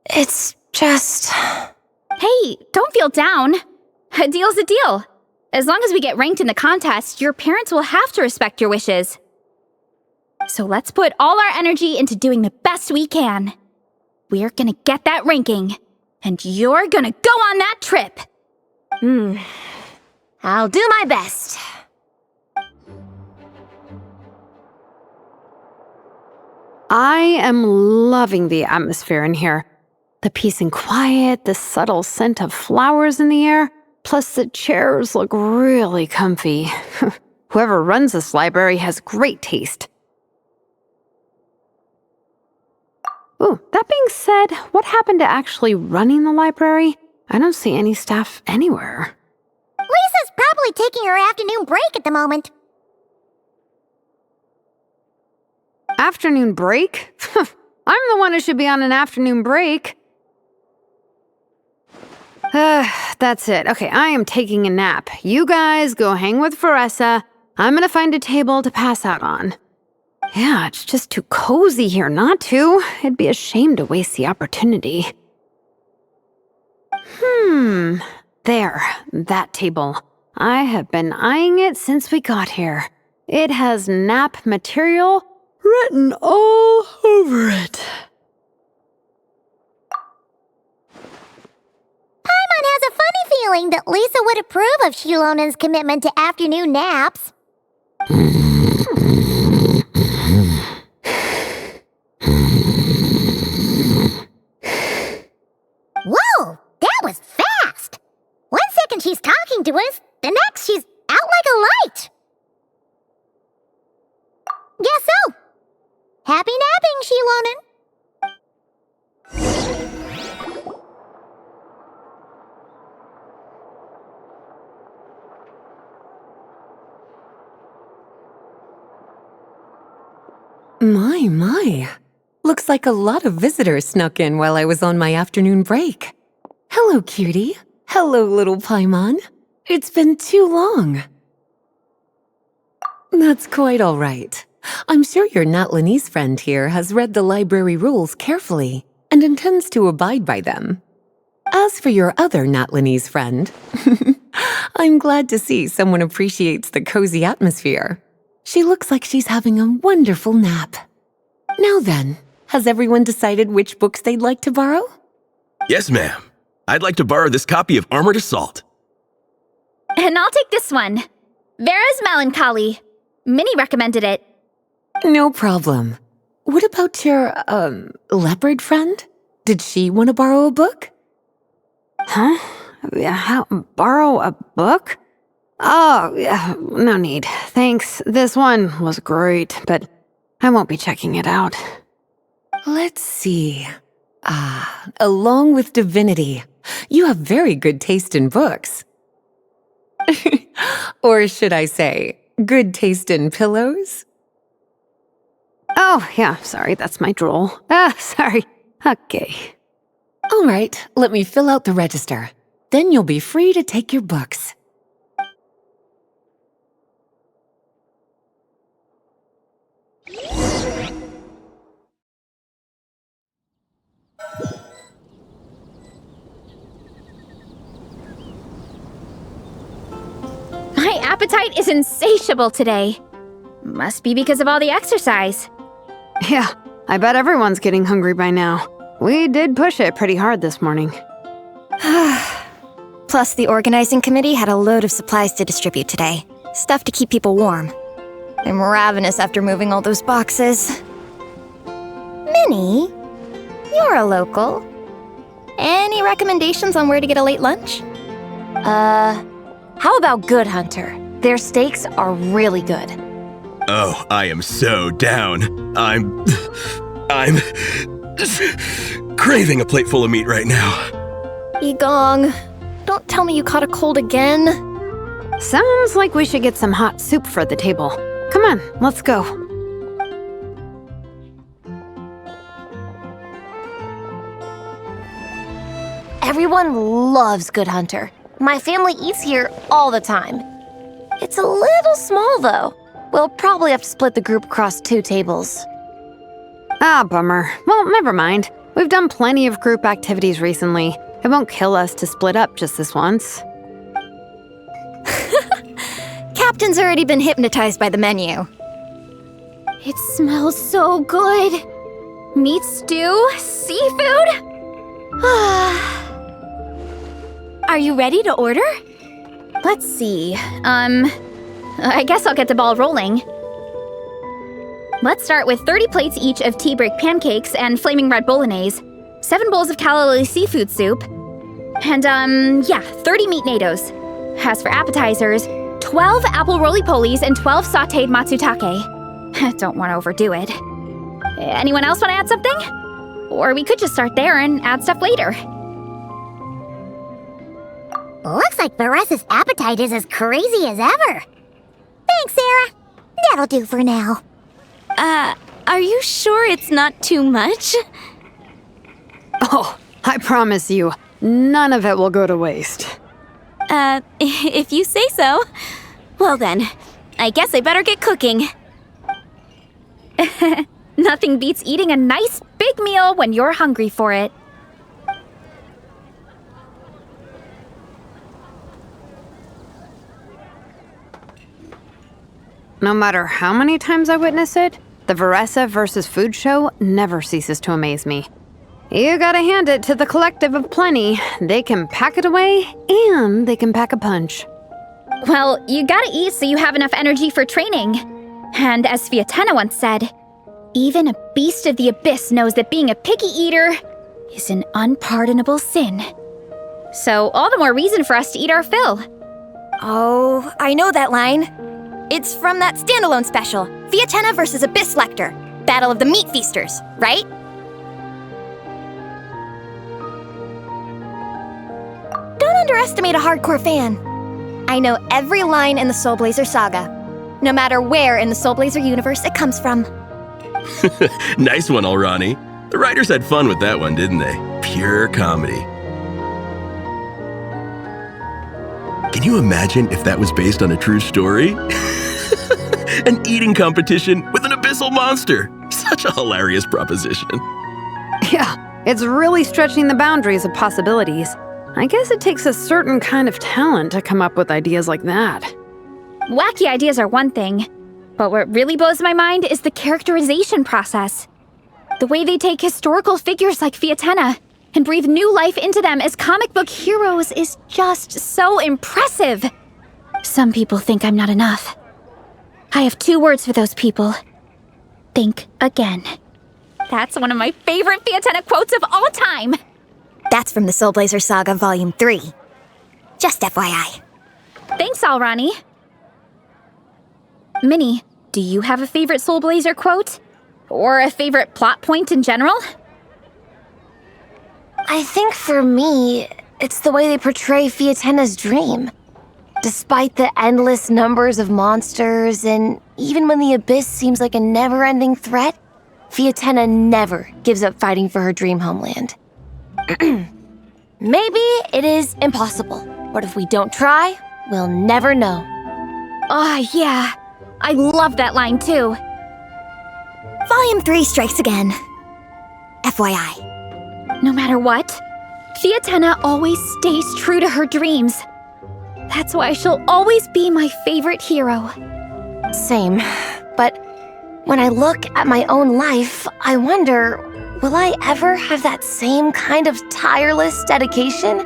It's just... Hey, don't feel down. A deal's a deal. As long as we get ranked in the contest, your parents will have to respect your wishes. So let's put all our energy into doing the best we can. We're gonna get that ranking, and you're gonna go on that trip. I'll do my best. I am loving the atmosphere in here. The peace and quiet, the subtle scent of flowers in the air, plus the chairs look really comfy. Whoever runs this library has great taste. Ooh, that being said, what happened to actually running the library? I don't see any staff anywhere. Lisa's probably taking her afternoon break at the moment. Afternoon break? I'm the one who should be on an afternoon break. That's it. Okay, I am taking a nap. You guys go hang with Veressa. I'm gonna find a table to pass out on. Yeah, it's just too cozy here not to. It'd be a shame to waste the opportunity. There, that table. I have been eyeing it since we got here. It has nap material written all over it. Paimon has a funny feeling that Lisa would approve of Shilonen's commitment to afternoon naps. Whoa, that was fast! 1 second she's talking to us, the next she's out like a light. Guess so. Happy napping, Shilonen. My. Looks like a lot of visitors snuck in while I was on my afternoon break. Hello, cutie. Hello, little Paimon. It's been too long. That's quite all right. I'm sure your Natlanese friend here has read the library rules carefully and intends to abide by them. As for your other Natlanese friend, I'm glad to see someone appreciates the cozy atmosphere. She looks like she's having a wonderful nap. Now then, has everyone decided which books they'd like to borrow? Yes, ma'am. I'd like to borrow this copy of Armored Assault. And I'll take this one. Vera's Melancholy. Minnie recommended it. No problem. What about your, leopard friend? Did she want to borrow a book? Huh? Borrow a book? Oh, yeah, no need. Thanks. This one was great, but I won't be checking it out. Let's see. Along with Divinity, you have very good taste in books. Or should I say, good taste in pillows? Oh, yeah, sorry, that's my drool. Sorry. Okay. All right, let me fill out the register. Then you'll be free to take your books. My appetite is insatiable today. Must be because of all the exercise. Yeah, I bet everyone's getting hungry by now. We did push it pretty hard this morning. Plus, the organizing committee had a load of supplies to distribute today. Stuff to keep people warm. I'm ravenous after moving all those boxes. Minnie, you're a local. Any recommendations on where to get a late lunch? How about Good Hunter? Their steaks are really good. Oh, I am so down. I'm craving a plate full of meat right now. Igong, don't tell me you caught a cold again. Sounds like we should get some hot soup for the table. Come on, let's go. Everyone loves Good Hunter. My family eats here all the time. It's a little small, though. we'll probably have to split the group across 2 tables. Ah, bummer. Well, never mind. We've done plenty of group activities recently. It won't kill us to split up just this once. Captain's already been hypnotized by the menu. It smells so good. Meat stew? Seafood? Are you ready to order? Let's see. I guess I'll get the ball rolling. Let's start with 30 plates each of tea break pancakes and flaming red bolognese, 7 bowls of calla lily seafood soup, and 30 meat natos. As for appetizers, 12 apple roly-polies and 12 sautéed matsutake. Don't want to overdo it. Anyone else want to add something? Or we could just start there and add stuff later. Looks like Varesa's appetite is as crazy as ever. Thanks, Sarah. That'll do for now. Are you sure it's not too much? Oh, I promise you, none of it will go to waste. If you say so. Well then, I guess I better get cooking. Nothing beats eating a nice big meal when you're hungry for it. No matter how many times I witness it, the Varesa versus food show never ceases to amaze me. You gotta hand it to the collective of plenty. They can pack it away, and they can pack a punch. Well, you gotta eat so you have enough energy for training. And as Fiatena once said, even a beast of the abyss knows that being a picky eater is an unpardonable sin. So all the more reason for us to eat our fill. Oh, I know that line. It's from that standalone special, Fiatena versus Abyss Lecter, Battle of the Meat Feasters, right? Don't underestimate a hardcore fan. I know every line in the Soulblazer saga, no matter where in the Soulblazer universe it comes from. Nice one, Alrani. The writers had fun with that one, didn't they? Pure comedy. Can you imagine if that was based on a true story? An eating competition with an abyssal monster. Such a hilarious proposition. Yeah, it's really stretching the boundaries of possibilities. I guess it takes a certain kind of talent to come up with ideas like that. Wacky ideas are one thing, but what really blows my mind is the characterization process. The way they take historical figures like Fiatena and breathe new life into them as comic book heroes is just so impressive. Some people think I'm not enough. I have 2 words for those people. Think again. That's one of my favorite Fiatena quotes of all time. That's from the Soulblazer Saga Volume 3. Just FYI. Thanks, Alrani. Minnie, do you have a favorite Soulblazer quote? Or a favorite plot point in general? I think for me, it's the way they portray Fiatena's dream. Despite the endless numbers of monsters, and even when the Abyss seems like a never-ending threat, Fiatena never gives up fighting for her dream homeland. Maybe it is impossible, but if we don't try, we'll never know. Oh, yeah. I love that line, too. Volume 3 strikes again. FYI. No matter what, Fiatena always stays true to her dreams. That's why she'll always be my favorite hero. Same, but when I look at my own life, I wonder, will I ever have that same kind of tireless dedication?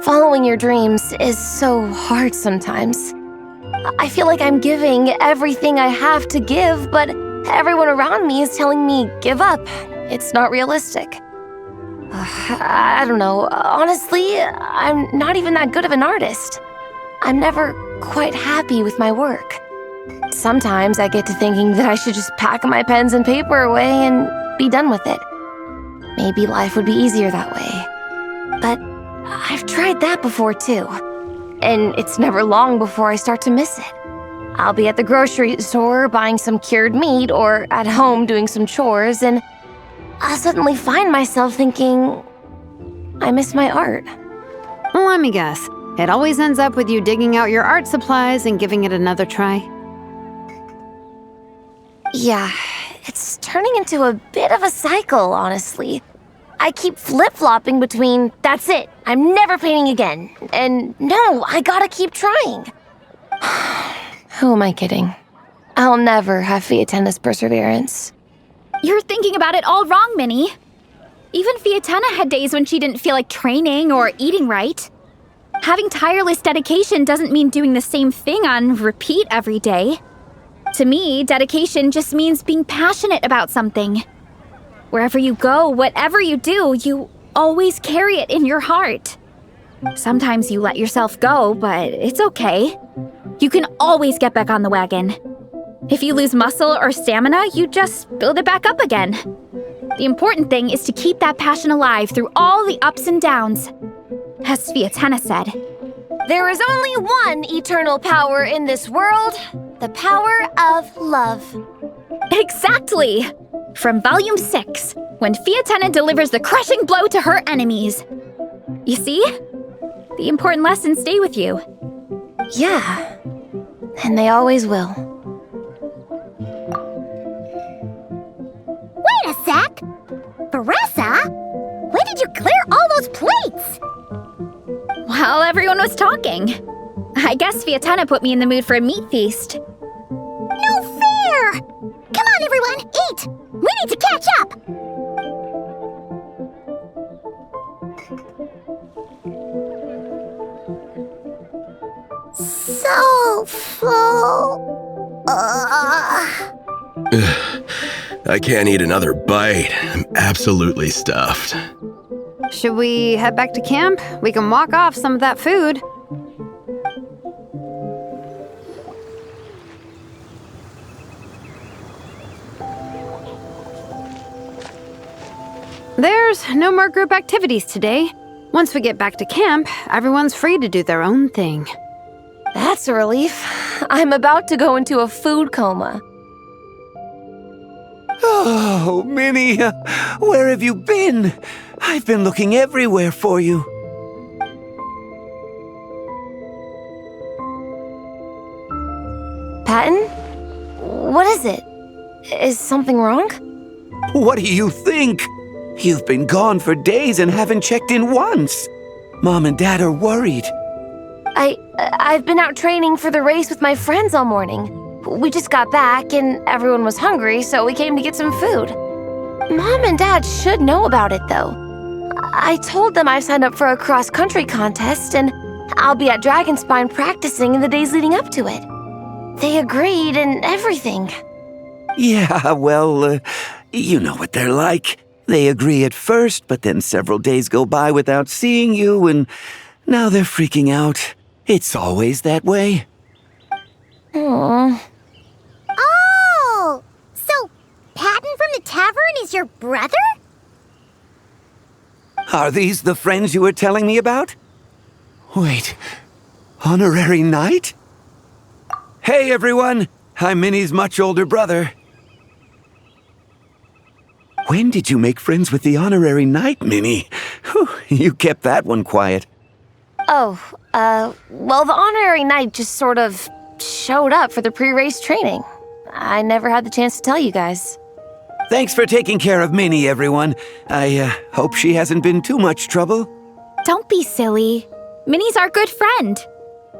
Following your dreams is so hard sometimes. I feel like I'm giving everything I have to give, but everyone around me is telling me, give up. It's not realistic. I don't know. Honestly, I'm not even that good of an artist. I'm never quite happy with my work. Sometimes I get to thinking that I should just pack my pens and paper away and be done with it. Maybe life would be easier that way. But I've tried that before too. And it's never long before I start to miss it. I'll be at the grocery store buying some cured meat or at home doing some chores, and I'll suddenly find myself thinking, I miss my art. Well, let me guess. It always ends up with you digging out your art supplies and giving it another try. Yeah, it's turning into a bit of a cycle, honestly. I keep flip-flopping between, that's it, I'm never painting again, and no, I gotta keep trying. Who am I kidding? I'll never have Fiatenna's perseverance. You're thinking about it all wrong, Minnie. Even Fiatenna had days when she didn't feel like training or eating right. Having tireless dedication doesn't mean doing the same thing on repeat every day. To me, dedication just means being passionate about something. Wherever you go, whatever you do, you always carry it in your heart. Sometimes you let yourself go, but it's okay. You can always get back on the wagon. If you lose muscle or stamina, you just build it back up again. The important thing is to keep that passion alive through all the ups and downs. As Fiatenna said, there is only one eternal power in this world, the power of love. Exactly! From Volume 6, when Fiatenna delivers the crushing blow to her enemies. You see? The important lessons stay with you. Yeah, and they always will. Wait a sec! Veressa? When did you clear all those plates? While everyone was talking. I guess Fiatenna put me in the mood for a meat feast. No fair! Come on, everyone, eat! We need to catch up! So full. I can't eat another bite. I'm absolutely stuffed. Should we head back to camp? We can walk off some of that food. There's no more group activities today. Once we get back to camp, everyone's free to do their own thing. That's a relief. I'm about to go into a food coma. Oh, Minnie, where have you been? I've been looking everywhere for you. Patton? What is it? Is something wrong? What do you think? You've been gone for days and haven't checked in once. Mom and Dad are worried. I've been out training for the race with my friends all morning. We just got back and everyone was hungry, so we came to get some food. Mom and Dad should know about it, though. I told them I signed up for a cross-country contest and I'll be at Dragonspine practicing in the days leading up to it. They agreed and everything. Yeah, well, you know what they're like. They agree at first, but then several days go by without seeing you, and now they're freaking out. It's always that way. Oh! So, Patton from the tavern is your brother? Are these the friends you were telling me about? Wait, honorary knight? Hey, everyone! I'm Minnie's much older brother. When did you make friends with the honorary knight, Minnie? Whew, you kept that one quiet. Oh, well, the honorary knight just sort of showed up for the pre-race training. I never had the chance to tell you guys. Thanks for taking care of Minnie, everyone. I hope she hasn't been too much trouble. Don't be silly. Minnie's our good friend.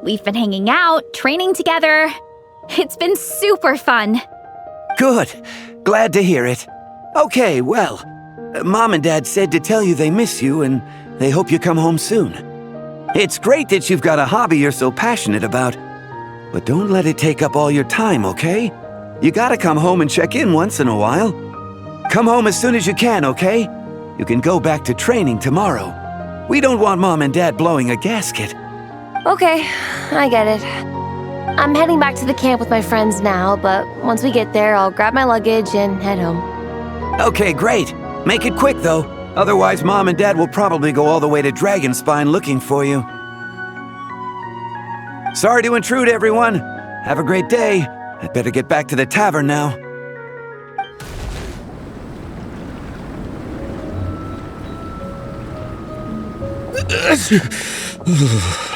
We've been hanging out, training together. It's been super fun. Good. Glad to hear it. Okay, well, Mom and Dad said to tell you they miss you and they hope you come home soon. It's great that you've got a hobby you're so passionate about, but don't let it take up all your time, okay? You gotta come home and check in once in a while. Come home as soon as you can, okay? You can go back to training tomorrow. We don't want Mom and Dad blowing a gasket. Okay, I get it. I'm heading back to the camp with my friends now, but once we get there, I'll grab my luggage and head home. Okay, great. Make it quick, though. Otherwise, Mom and Dad will probably go all the way to Dragonspine looking for you. Sorry to intrude, everyone. Have a great day. I'd better get back to the tavern now.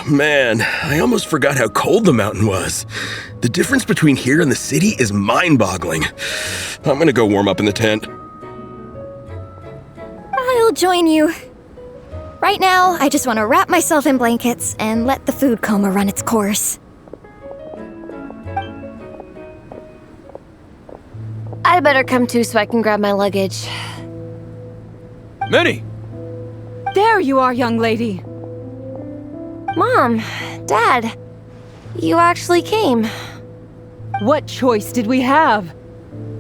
Man, I almost forgot how cold the mountain was. The difference between here and the city is mind-boggling. I'm gonna go warm up in the tent. I'll join you. Right now, I just want to wrap myself in blankets and let the food coma run its course. I better come too so I can grab my luggage. Minnie! There you are, young lady. Mom, Dad, you actually came. What choice did we have?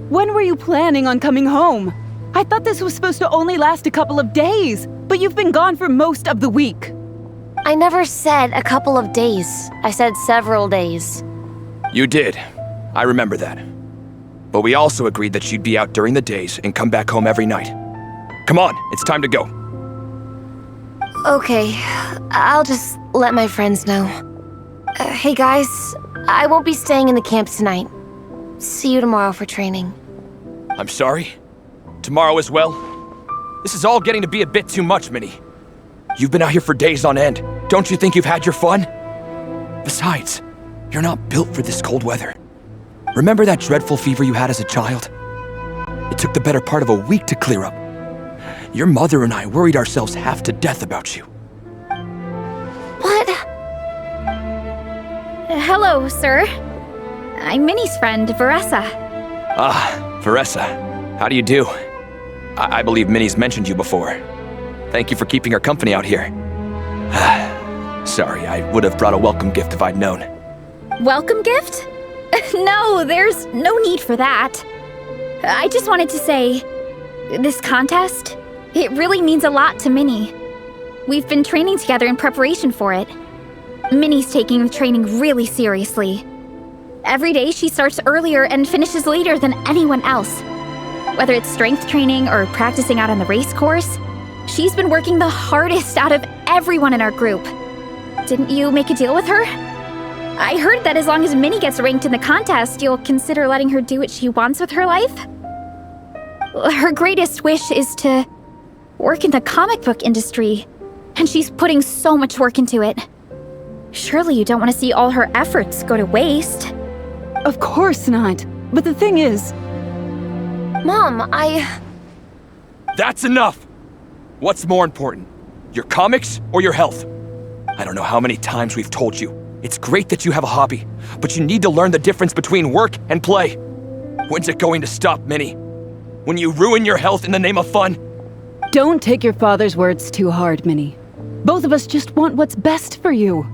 When were you planning on coming home? I thought this was supposed to only last a couple of days, but you've been gone for most of the week. I never said a couple of days. I said several days. You did. I remember that. But we also agreed that you'd be out during the days and come back home every night. Come on, it's time to go. Okay, I'll just let my friends know. Hey guys, I won't be staying in the camp tonight. See you tomorrow for training. I'm sorry. Tomorrow as well. This is all getting to be a bit too much, Minnie. You've been out here for days on end. Don't you think you've had your fun? Besides, you're not built for this cold weather. Remember that dreadful fever you had as a child? It took the better part of a week to clear up. Your mother and I worried ourselves half to death about you. What? Hello, sir. I'm Minnie's friend, Veressa. Ah, Veressa. How do you do? I believe Minnie's mentioned you before. Thank you for keeping her company out here. Sorry, I would have brought a welcome gift if I'd known. Welcome gift? No, there's no need for that. I just wanted to say, this contest, it really means a lot to Minnie. We've been training together in preparation for it. Minnie's taking the training really seriously. Every day she starts earlier and finishes later than anyone else. Whether it's strength training or practicing out on the race course, she's been working the hardest out of everyone in our group. Didn't you make a deal with her? I heard that as long as Minnie gets ranked in the contest, you'll consider letting her do what she wants with her life? Her greatest wish is to work in the comic book industry, and she's putting so much work into it. Surely you don't want to see all her efforts go to waste. Of course not. But the thing is... Mom, That's enough! What's more important? Your comics or your health? I don't know how many times we've told you. It's great that you have a hobby, but you need to learn the difference between work and play. When's it going to stop, Minnie? When you ruin your health in the name of fun? Don't take your father's words too hard, Minnie. Both of us just want what's best for you.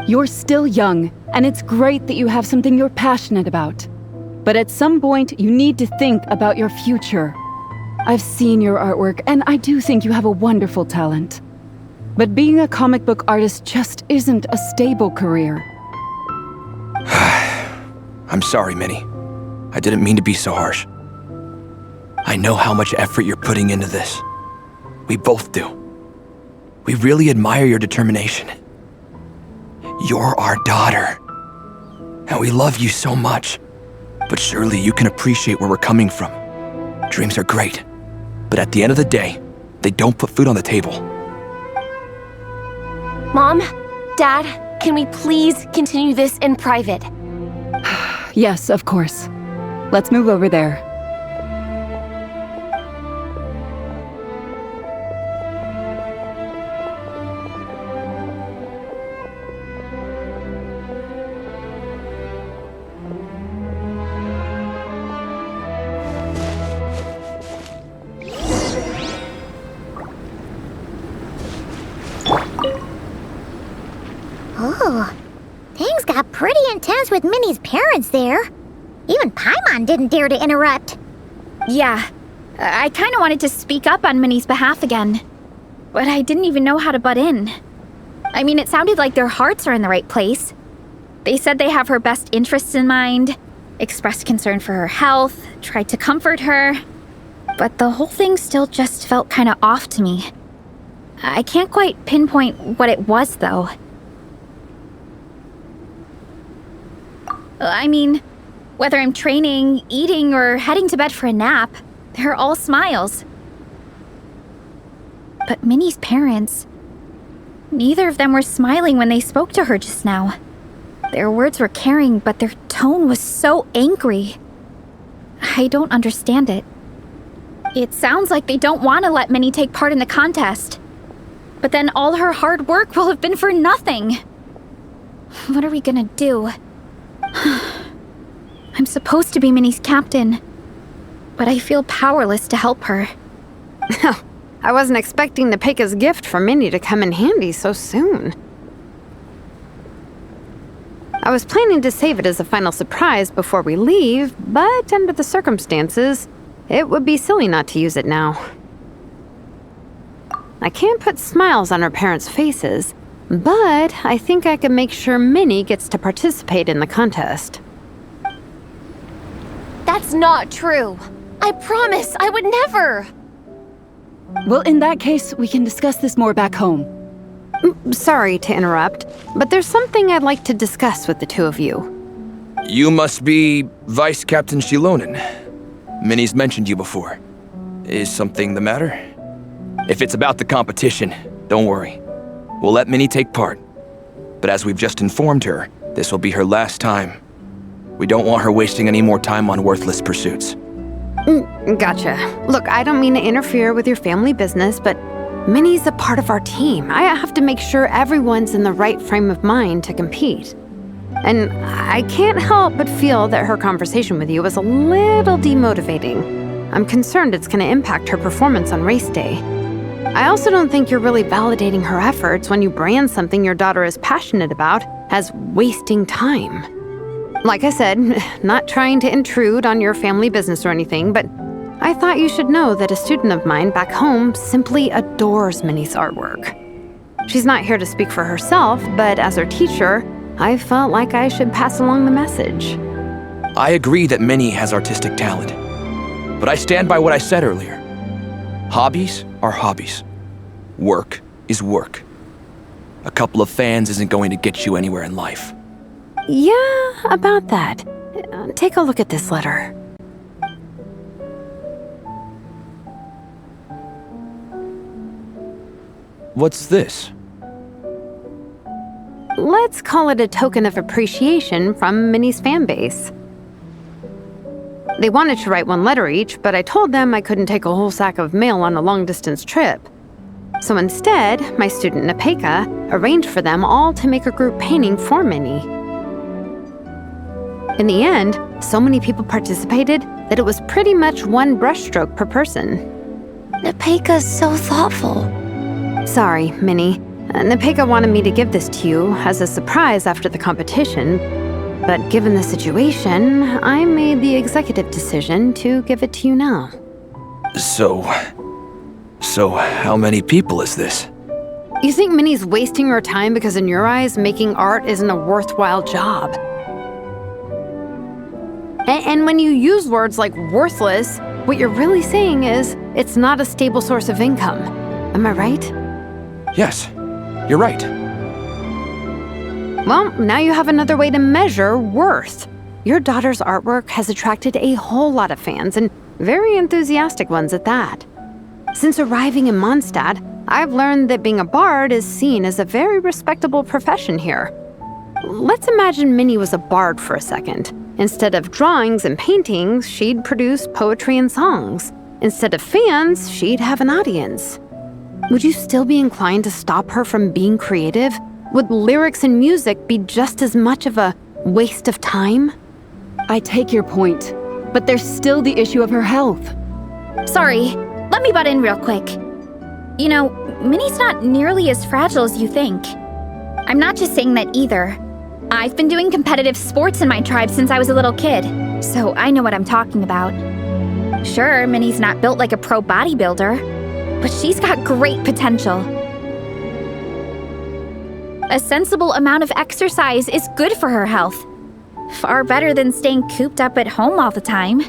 You're still young, and it's great that you have something you're passionate about. But at some point, you need to think about your future. I've seen your artwork, and I do think you have a wonderful talent. But being a comic book artist just isn't a stable career. I'm sorry, Minnie. I didn't mean to be so harsh. I know how much effort you're putting into this. We both do. We really admire your determination. You're our daughter. And we love you so much. But surely you can appreciate where we're coming from. Dreams are great. But at the end of the day, they don't put food on the table. Mom, Dad, can we please continue this in private? Yes, of course. Let's move over there. Oh, things got pretty intense with Minnie's parents there. Even Paimon didn't dare to interrupt. Yeah, I kind of wanted to speak up on Minnie's behalf again, but I didn't even know how to butt in. I mean, it sounded like their hearts are in the right place. They said they have her best interests in mind, expressed concern for her health, tried to comfort her, but the whole thing still just felt kind of off to me. I can't quite pinpoint what it was, though. I mean, whether I'm training, eating, or heading to bed for a nap, they're all smiles. But Minnie's parents, Neither of them were smiling when they spoke to her just now. Their words were caring, but their tone was so angry. I don't understand it. It sounds like they don't want to let Minnie take part in the contest. But then all her hard work will have been for nothing. What are we gonna do? I'm supposed to be Minnie's captain, but I feel powerless to help her. I wasn't expecting Nepeka's gift for Minnie to come in handy so soon. I was planning to save it as a final surprise before we leave, but under the circumstances, it would be silly not to use it now. I can't put smiles on her parents' faces, but I think I can make sure Minnie gets to participate in the contest. That's not true. I promise I would never. Well, in that case, we can discuss this more back home. Sorry to interrupt, but there's something I'd like to discuss with the two of you. You must be Vice Captain Shilonen. Minnie's mentioned you before. Is something the matter? If it's about the competition, don't worry. We'll let Minnie take part. But as we've just informed her, this will be her last time. We don't want her wasting any more time on worthless pursuits. Gotcha. Look, I don't mean to interfere with your family business, but Minnie's a part of our team. I have to make sure everyone's in the right frame of mind to compete. And I can't help but feel that her conversation with you was a little demotivating. I'm concerned it's going to impact her performance on race day. I also don't think you're really validating her efforts when you brand something your daughter is passionate about as wasting time. Like I said, not trying to intrude on your family business or anything, but I thought you should know that a student of mine back home simply adores Minnie's artwork. She's not here to speak for herself, but as her teacher, I felt like I should pass along the message. I agree that Minnie has artistic talent, but I stand by what I said earlier. Hobbies are hobbies. Work is work. A couple of fans isn't going to get you anywhere in life. Yeah, about that. Take a look at this letter. What's this? Let's call it a token of appreciation from Minnie's fan base. They wanted to write one letter each, but I told them I couldn't take a whole sack of mail on a long-distance trip. So instead, my student Nepeka arranged for them all to make a group painting for Minnie. In the end, so many people participated that it was pretty much one brushstroke per person. Nepeka's so thoughtful. Sorry, Minnie. Nepeka wanted me to give this to you as a surprise after the competition, but given the situation, I made the executive decision to give it to you now. So how many people is this? You think Minnie's wasting her time because in your eyes, making art isn't a worthwhile job? And when you use words like worthless, what you're really saying is it's not a stable source of income. Am I right? Yes, you're right. Well, now you have another way to measure worth. Your daughter's artwork has attracted a whole lot of fans, and very enthusiastic ones at that. Since arriving in Mondstadt, I've learned that being a bard is seen as a very respectable profession here. Let's imagine Minnie was a bard for a second. Instead of drawings and paintings, she'd produce poetry and songs. Instead of fans, she'd have an audience. Would you still be inclined to stop her from being creative? Would lyrics and music be just as much of a waste of time? I take your point, but there's still the issue of her health. Sorry, let me butt in real quick. You know, Minnie's not nearly as fragile as you think. I'm not just saying that either. I've been doing competitive sports in my tribe since I was a little kid, so I know what I'm talking about. Sure, Minnie's not built like a pro bodybuilder, but she's got great potential. A sensible amount of exercise is good for her health. Far better than staying cooped up at home all the time.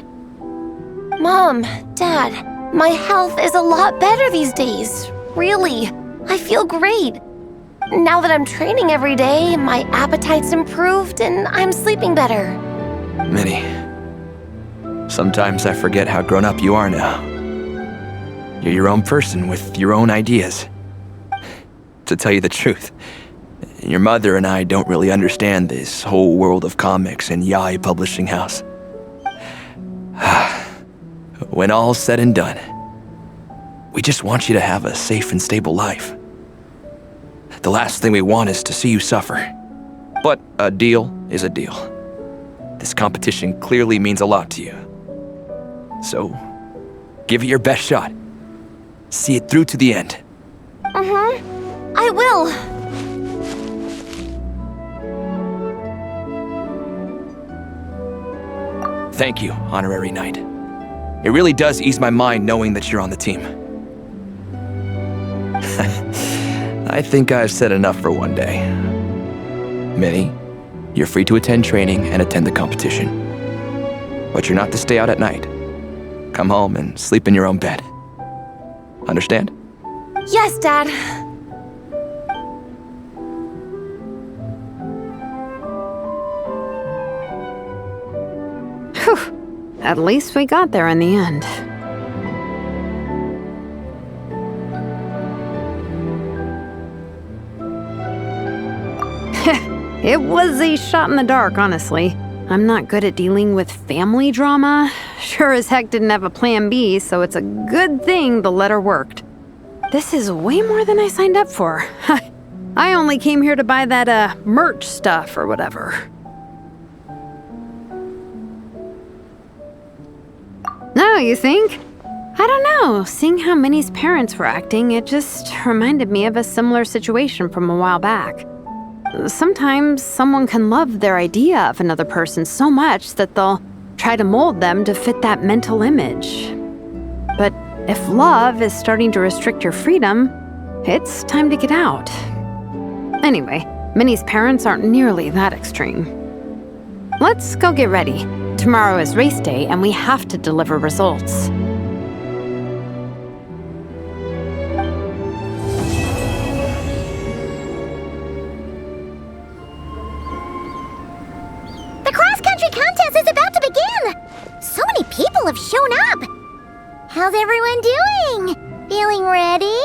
Mom, Dad, my health is a lot better these days. Really, I feel great. Now that I'm training every day, my appetite's improved and I'm sleeping better. Minnie, sometimes I forget how grown up you are now. You're your own person with your own ideas. to tell you the truth. Your mother and I don't really understand this whole world of comics and yaoi publishing house. When all's said and done, we just want you to have a safe and stable life. The last thing we want is to see you suffer. But a deal is a deal. This competition clearly means a lot to you. So, give it your best shot. See it through to the end. I will. Thank you, Honorary Knight. It really does ease my mind knowing that you're on the team. I think I've said enough for one day. Minnie, you're free to attend training and attend the competition. But you're not to stay out at night. Come home and sleep in your own bed. Understand? Yes, Dad. Whew. At least we got there in the end. It was a shot in the dark, honestly. I'm not good at dealing with family drama. Sure as heck didn't have a plan B, so it's a good thing the letter worked. This is way more than I signed up for. I only came here to buy that, merch stuff or whatever. No, you think? I don't know. Seeing how Minnie's parents were acting, it just reminded me of a similar situation from a while back. Sometimes someone can love their idea of another person so much that they'll try to mold them to fit that mental image. But if love is starting to restrict your freedom, it's time to get out. Anyway, Minnie's parents aren't nearly that extreme. Let's go get ready. Tomorrow is race day and we have to deliver results. The cross-country contest is about to begin! So many people have shown up! How's everyone doing? Feeling ready?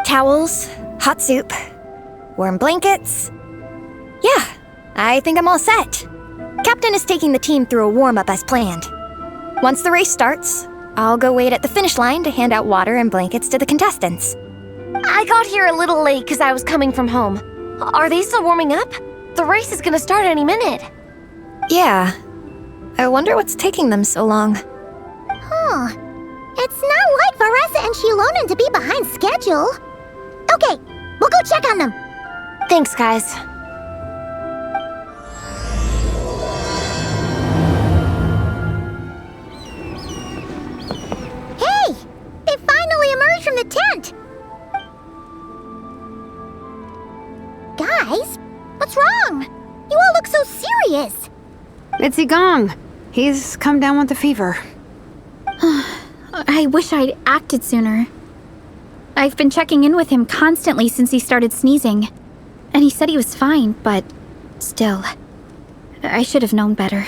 Towels, hot soup, warm blankets. Yeah, I think I'm all set. Captain is taking the team through a warm-up as planned. Once the race starts, I'll go wait at the finish line to hand out water and blankets to the contestants. I got here a little late because I was coming from home. Are they still warming up? The race is gonna start any minute. Yeah. I wonder what's taking them so long. Huh. It's not like Varessa and Shilonen to be behind schedule. Okay, we'll go check on them. Thanks, guys. Hey! They finally emerged from the tent! Guys, what's wrong? You all look so serious. It's Igong. He's come down with a fever. I wish I'd acted sooner. I've been checking in with him constantly since he started sneezing. And he said he was fine, but still, I should have known better.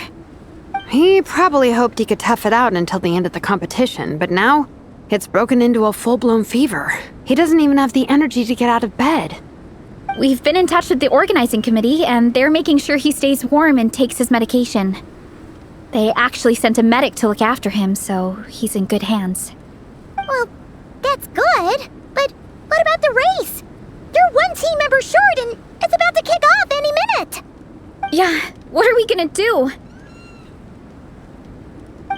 He probably hoped he could tough it out until the end of the competition, but now it's broken into a full-blown fever. He doesn't even have the energy to get out of bed. We've been in touch with the organizing committee, and they're making sure he stays warm and takes his medication. They actually sent a medic to look after him, so he's in good hands. Well, that's good, but what about the race? You're one team member short and it's about to kick off any minute! Yeah, what are we gonna do?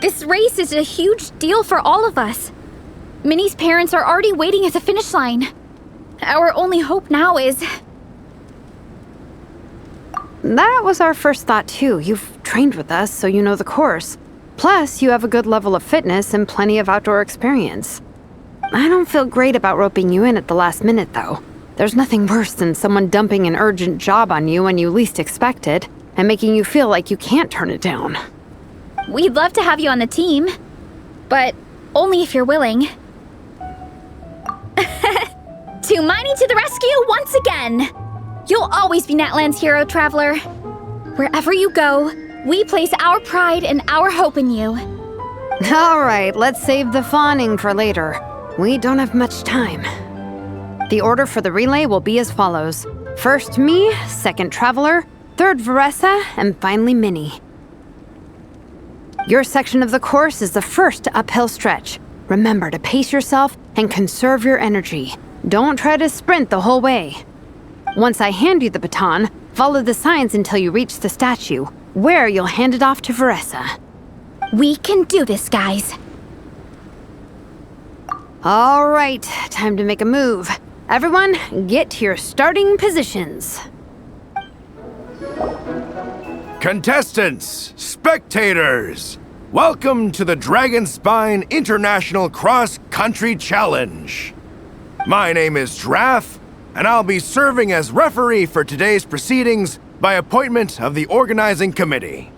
This race is a huge deal for all of us. Minnie's parents are already waiting at the finish line. Our only hope now is... That was our first thought too. You've trained with us, so you know the course. Plus, you have a good level of fitness and plenty of outdoor experience. I don't feel great about roping you in at the last minute, though. There's nothing worse than someone dumping an urgent job on you when you least expect it, and making you feel like you can't turn it down. We'd love to have you on the team, but only if you're willing. Tumaini to the rescue once again! You'll always be Natlan's hero, Traveler. Wherever you go, we place our pride and our hope in you. All right, let's save the fawning for later. We don't have much time. The order for the relay will be as follows. First me, second Traveler, third Veressa, and finally Minnie. Your section of the course is the first uphill stretch. Remember to pace yourself and conserve your energy. Don't try to sprint the whole way. Once I hand you the baton, follow the signs until you reach the statue, where you'll hand it off to Veressa. We can do this, guys. All right, time to make a move. Everyone, get to your starting positions. Contestants, spectators, welcome to the Dragonspine International Cross Country Challenge. My name is Draff, and I'll be serving as referee for today's proceedings by appointment of the organizing committee.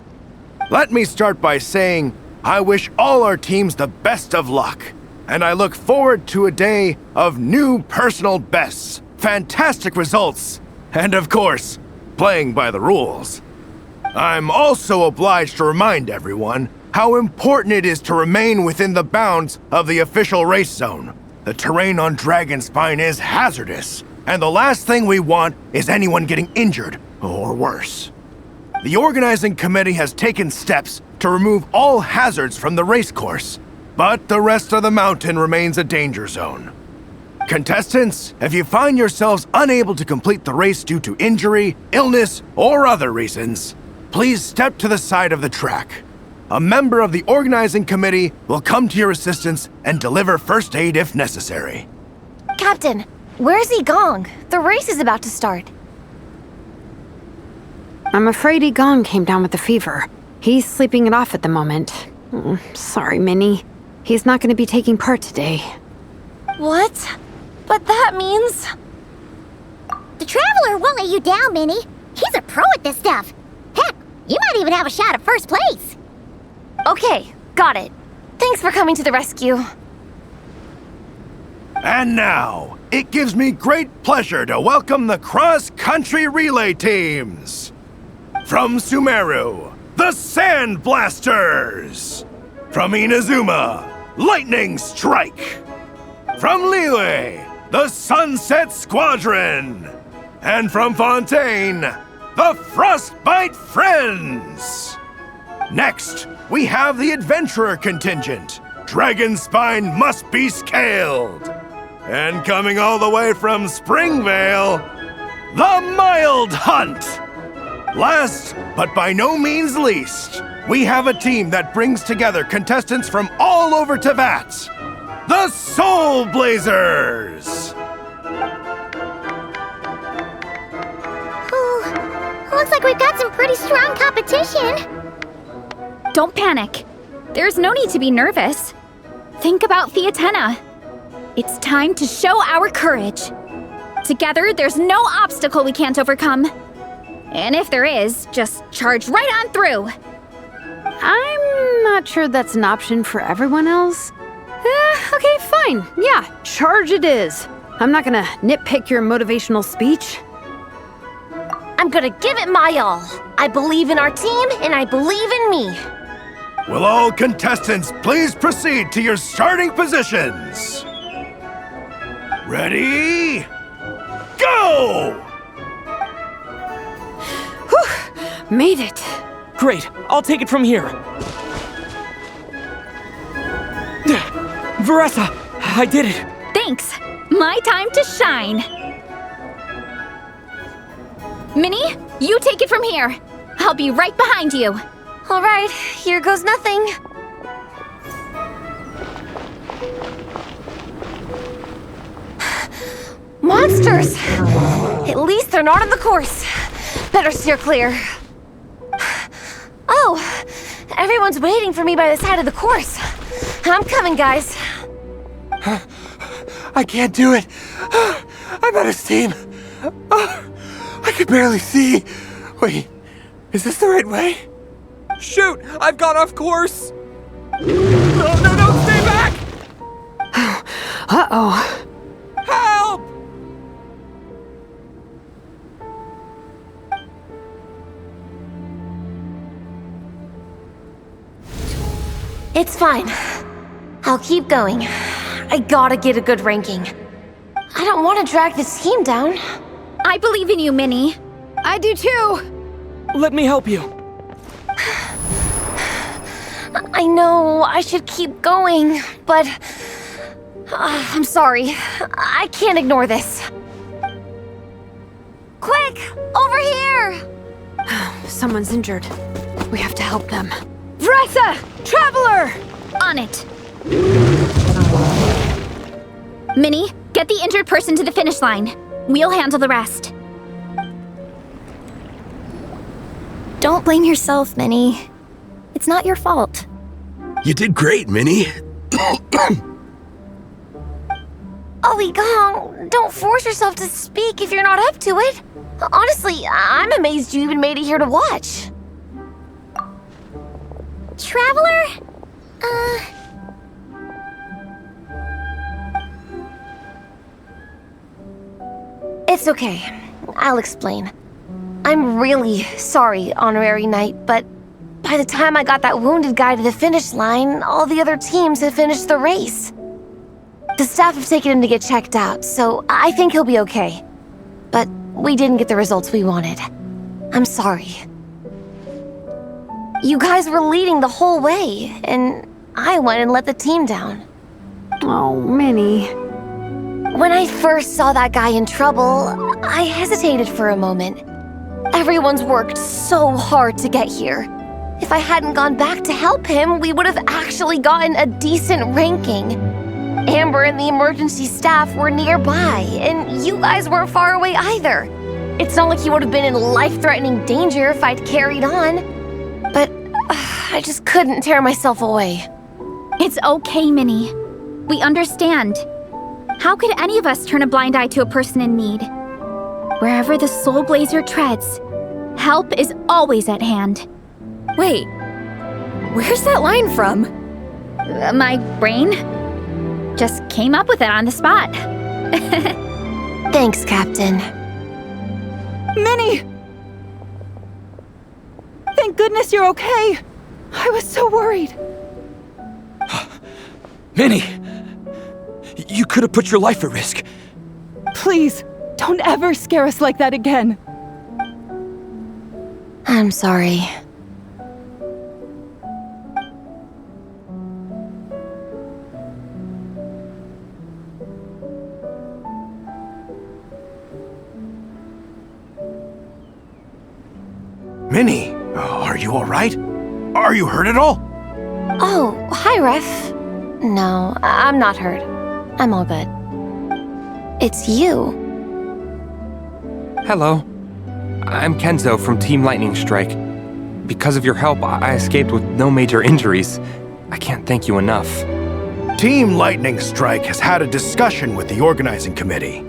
Let me start by saying I wish all our teams the best of luck, and I look forward to a day of new personal bests, fantastic results, and of course, playing by the rules. I'm also obliged to remind everyone how important it is to remain within the bounds of the official race zone. The terrain on Dragonspine is hazardous, and the last thing we want is anyone getting injured, or worse. The organizing committee has taken steps to remove all hazards from the race course, but the rest of the mountain remains a danger zone. Contestants, if you find yourselves unable to complete the race due to injury, illness, or other reasons, please step to the side of the track. A member of the organizing committee will come to your assistance and deliver first aid if necessary. Captain, where's Igong? The race is about to start. I'm afraid Igong came down with the fever. He's sleeping it off at the moment. Sorry, Minnie. He's not going to be taking part today. What? But that means... The Traveler won't let you down, Minnie. He's a pro at this stuff. Heck, you might even have a shot at first place. Okay, got it. Thanks for coming to the rescue. And now, it gives me great pleasure to welcome the cross-country relay teams. From Sumeru, the Sand Blasters. From Inazuma, Lightning Strike. From Liyue, the Sunset Squadron. And from Fontaine, the Frostbite Friends. Next, we have the Adventurer contingent. Dragonspine must be scaled. And coming all the way from Springvale, the Mild Hunt. Last, but by no means least, we have a team that brings together contestants from all over Teyvat. The Soulblazers! Looks like we've got some pretty strong competition. Don't panic. There's no need to be nervous. Think about Theatena. It's time to show our courage. Together, there's no obstacle we can't overcome. And if there is, just charge right on through. I'm not sure that's an option for everyone else. Okay, fine. Yeah, charge it is. I'm not gonna nitpick your motivational speech. I'm gonna give it my all. I believe in our team, and I believe in me. Will all contestants please proceed to your starting positions? Ready? Go! Whew, made it. Great, I'll take it from here. Veressa, I did it. Thanks. My time to shine. Minnie, you take it from here. I'll be right behind you. All right, here goes nothing. Monsters! At least they're not on the course. Better steer clear. Oh, everyone's waiting for me by the side of the course. I'm coming, guys. I can't do it. I'm out of steam. I could barely see. Wait, is this the right way? Shoot! I've got off course! No, stay back! Uh-oh. Help! It's fine. I'll keep going. I gotta get a good ranking. I don't want to drag this team down. I believe in you, Minnie. I do too. Let me help you. I know I should keep going, but I'm sorry. I can't ignore this. Quick, over here! Someone's injured. We have to help them. Vressa! Traveler! On it. Minnie, get the injured person to the finish line. We'll handle the rest. Don't blame yourself, Minnie. It's not your fault. You did great, Minnie. Ollie Gong, don't force yourself to speak if you're not up to it. Honestly, I'm amazed you even made it here to watch. Traveler? It's okay. I'll explain. I'm really sorry, Honorary Knight, but by the time I got that wounded guy to the finish line, all the other teams had finished the race. The staff have taken him to get checked out, so I think he'll be okay. But we didn't get the results we wanted. I'm sorry. You guys were leading the whole way, and I went and let the team down. Oh, Minnie. When I first saw that guy in trouble, I hesitated for a moment. Everyone's worked so hard to get here. If I hadn't gone back to help him, we would have actually gotten a decent ranking. Amber and the emergency staff were nearby, and you guys weren't far away either. It's not like he would have been in life-threatening danger if I'd carried on. But I just couldn't tear myself away. It's okay, Minnie. We understand. How could any of us turn a blind eye to a person in need? Wherever the Soulblazer treads, help is always at hand. Wait, where's that line from? My brain just came up with it on the spot. Thanks, Captain. Minnie! Thank goodness you're okay. I was so worried. Minnie! You could have put your life at risk. Please, don't ever scare us like that again. I'm sorry. Minnie, are you all right? Are you hurt at all? Oh, hi, Ref. No, I'm not hurt. I'm all good. It's you. Hello. I'm Kenzo from Team Lightning Strike. Because of your help, I escaped with no major injuries. I can't thank you enough. Team Lightning Strike has had a discussion with the organizing committee.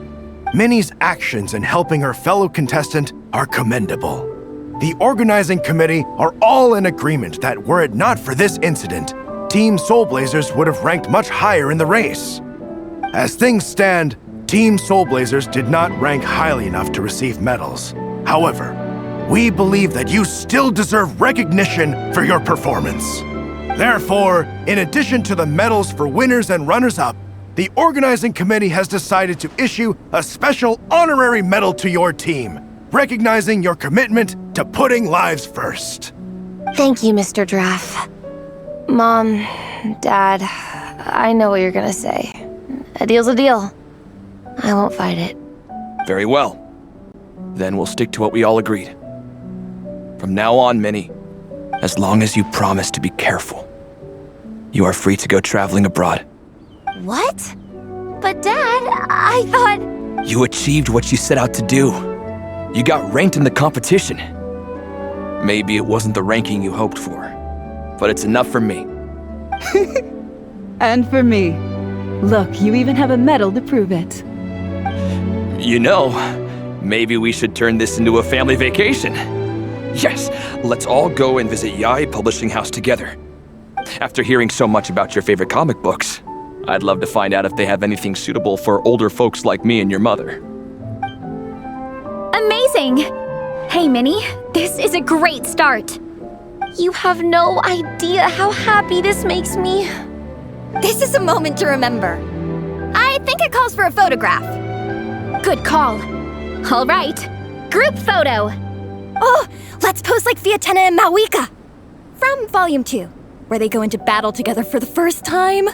Minnie's actions in helping her fellow contestant are commendable. The organizing committee are all in agreement that were it not for this incident, Team Soulblazers would have ranked much higher in the race. As things stand, Team Soulblazers did not rank highly enough to receive medals. However, we believe that you still deserve recognition for your performance. Therefore, in addition to the medals for winners and runners-up, the organizing committee has decided to issue a special honorary medal to your team, recognizing your commitment to putting lives first. Thank you, Mr. Draff. Mom, Dad, I know what you're gonna say. A deal's a deal. I won't fight it. Very well. Then we'll stick to what we all agreed. From now on, Minnie, as long as you promise to be careful, you are free to go traveling abroad. What? But Dad, I thought... You achieved what you set out to do. You got ranked in the competition. Maybe it wasn't the ranking you hoped for, but it's enough for me. And for me. Look, you even have a medal to prove it. You know, maybe we should turn this into a family vacation. Yes, let's all go and visit Yai Publishing House together. After hearing so much about your favorite comic books, I'd love to find out if they have anything suitable for older folks like me and your mother. Amazing! Hey, Minnie, this is a great start. You have no idea how happy this makes me. This is a moment to remember. I think it calls for a photograph. Good call. All right, group photo. Oh, let's pose like Vietena and Mawika from Volume 2, where they go into battle together for the first time.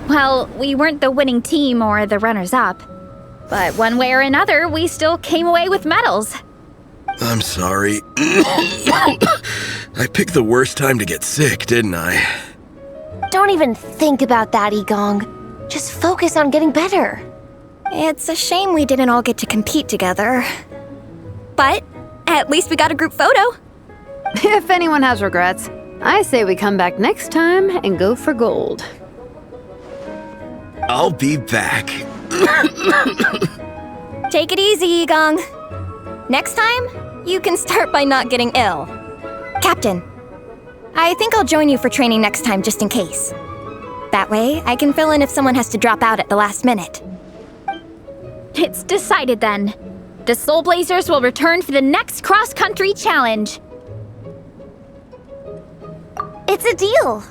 Well, we weren't the winning team or the runners-up. But one way or another, we still came away with medals. I'm sorry. I picked the worst time to get sick, didn't I? Don't even think about that, Igong. Just focus on getting better. It's a shame we didn't all get to compete together. But at least we got a group photo. If anyone has regrets, I say we come back next time and go for gold. I'll be back. Take it easy, Igong. Next time, you can start by not getting ill. Captain, I think I'll join you for training next time just in case. That way, I can fill in if someone has to drop out at the last minute. It's decided then. The Soulblazers will return for the next cross-country challenge. It's a deal.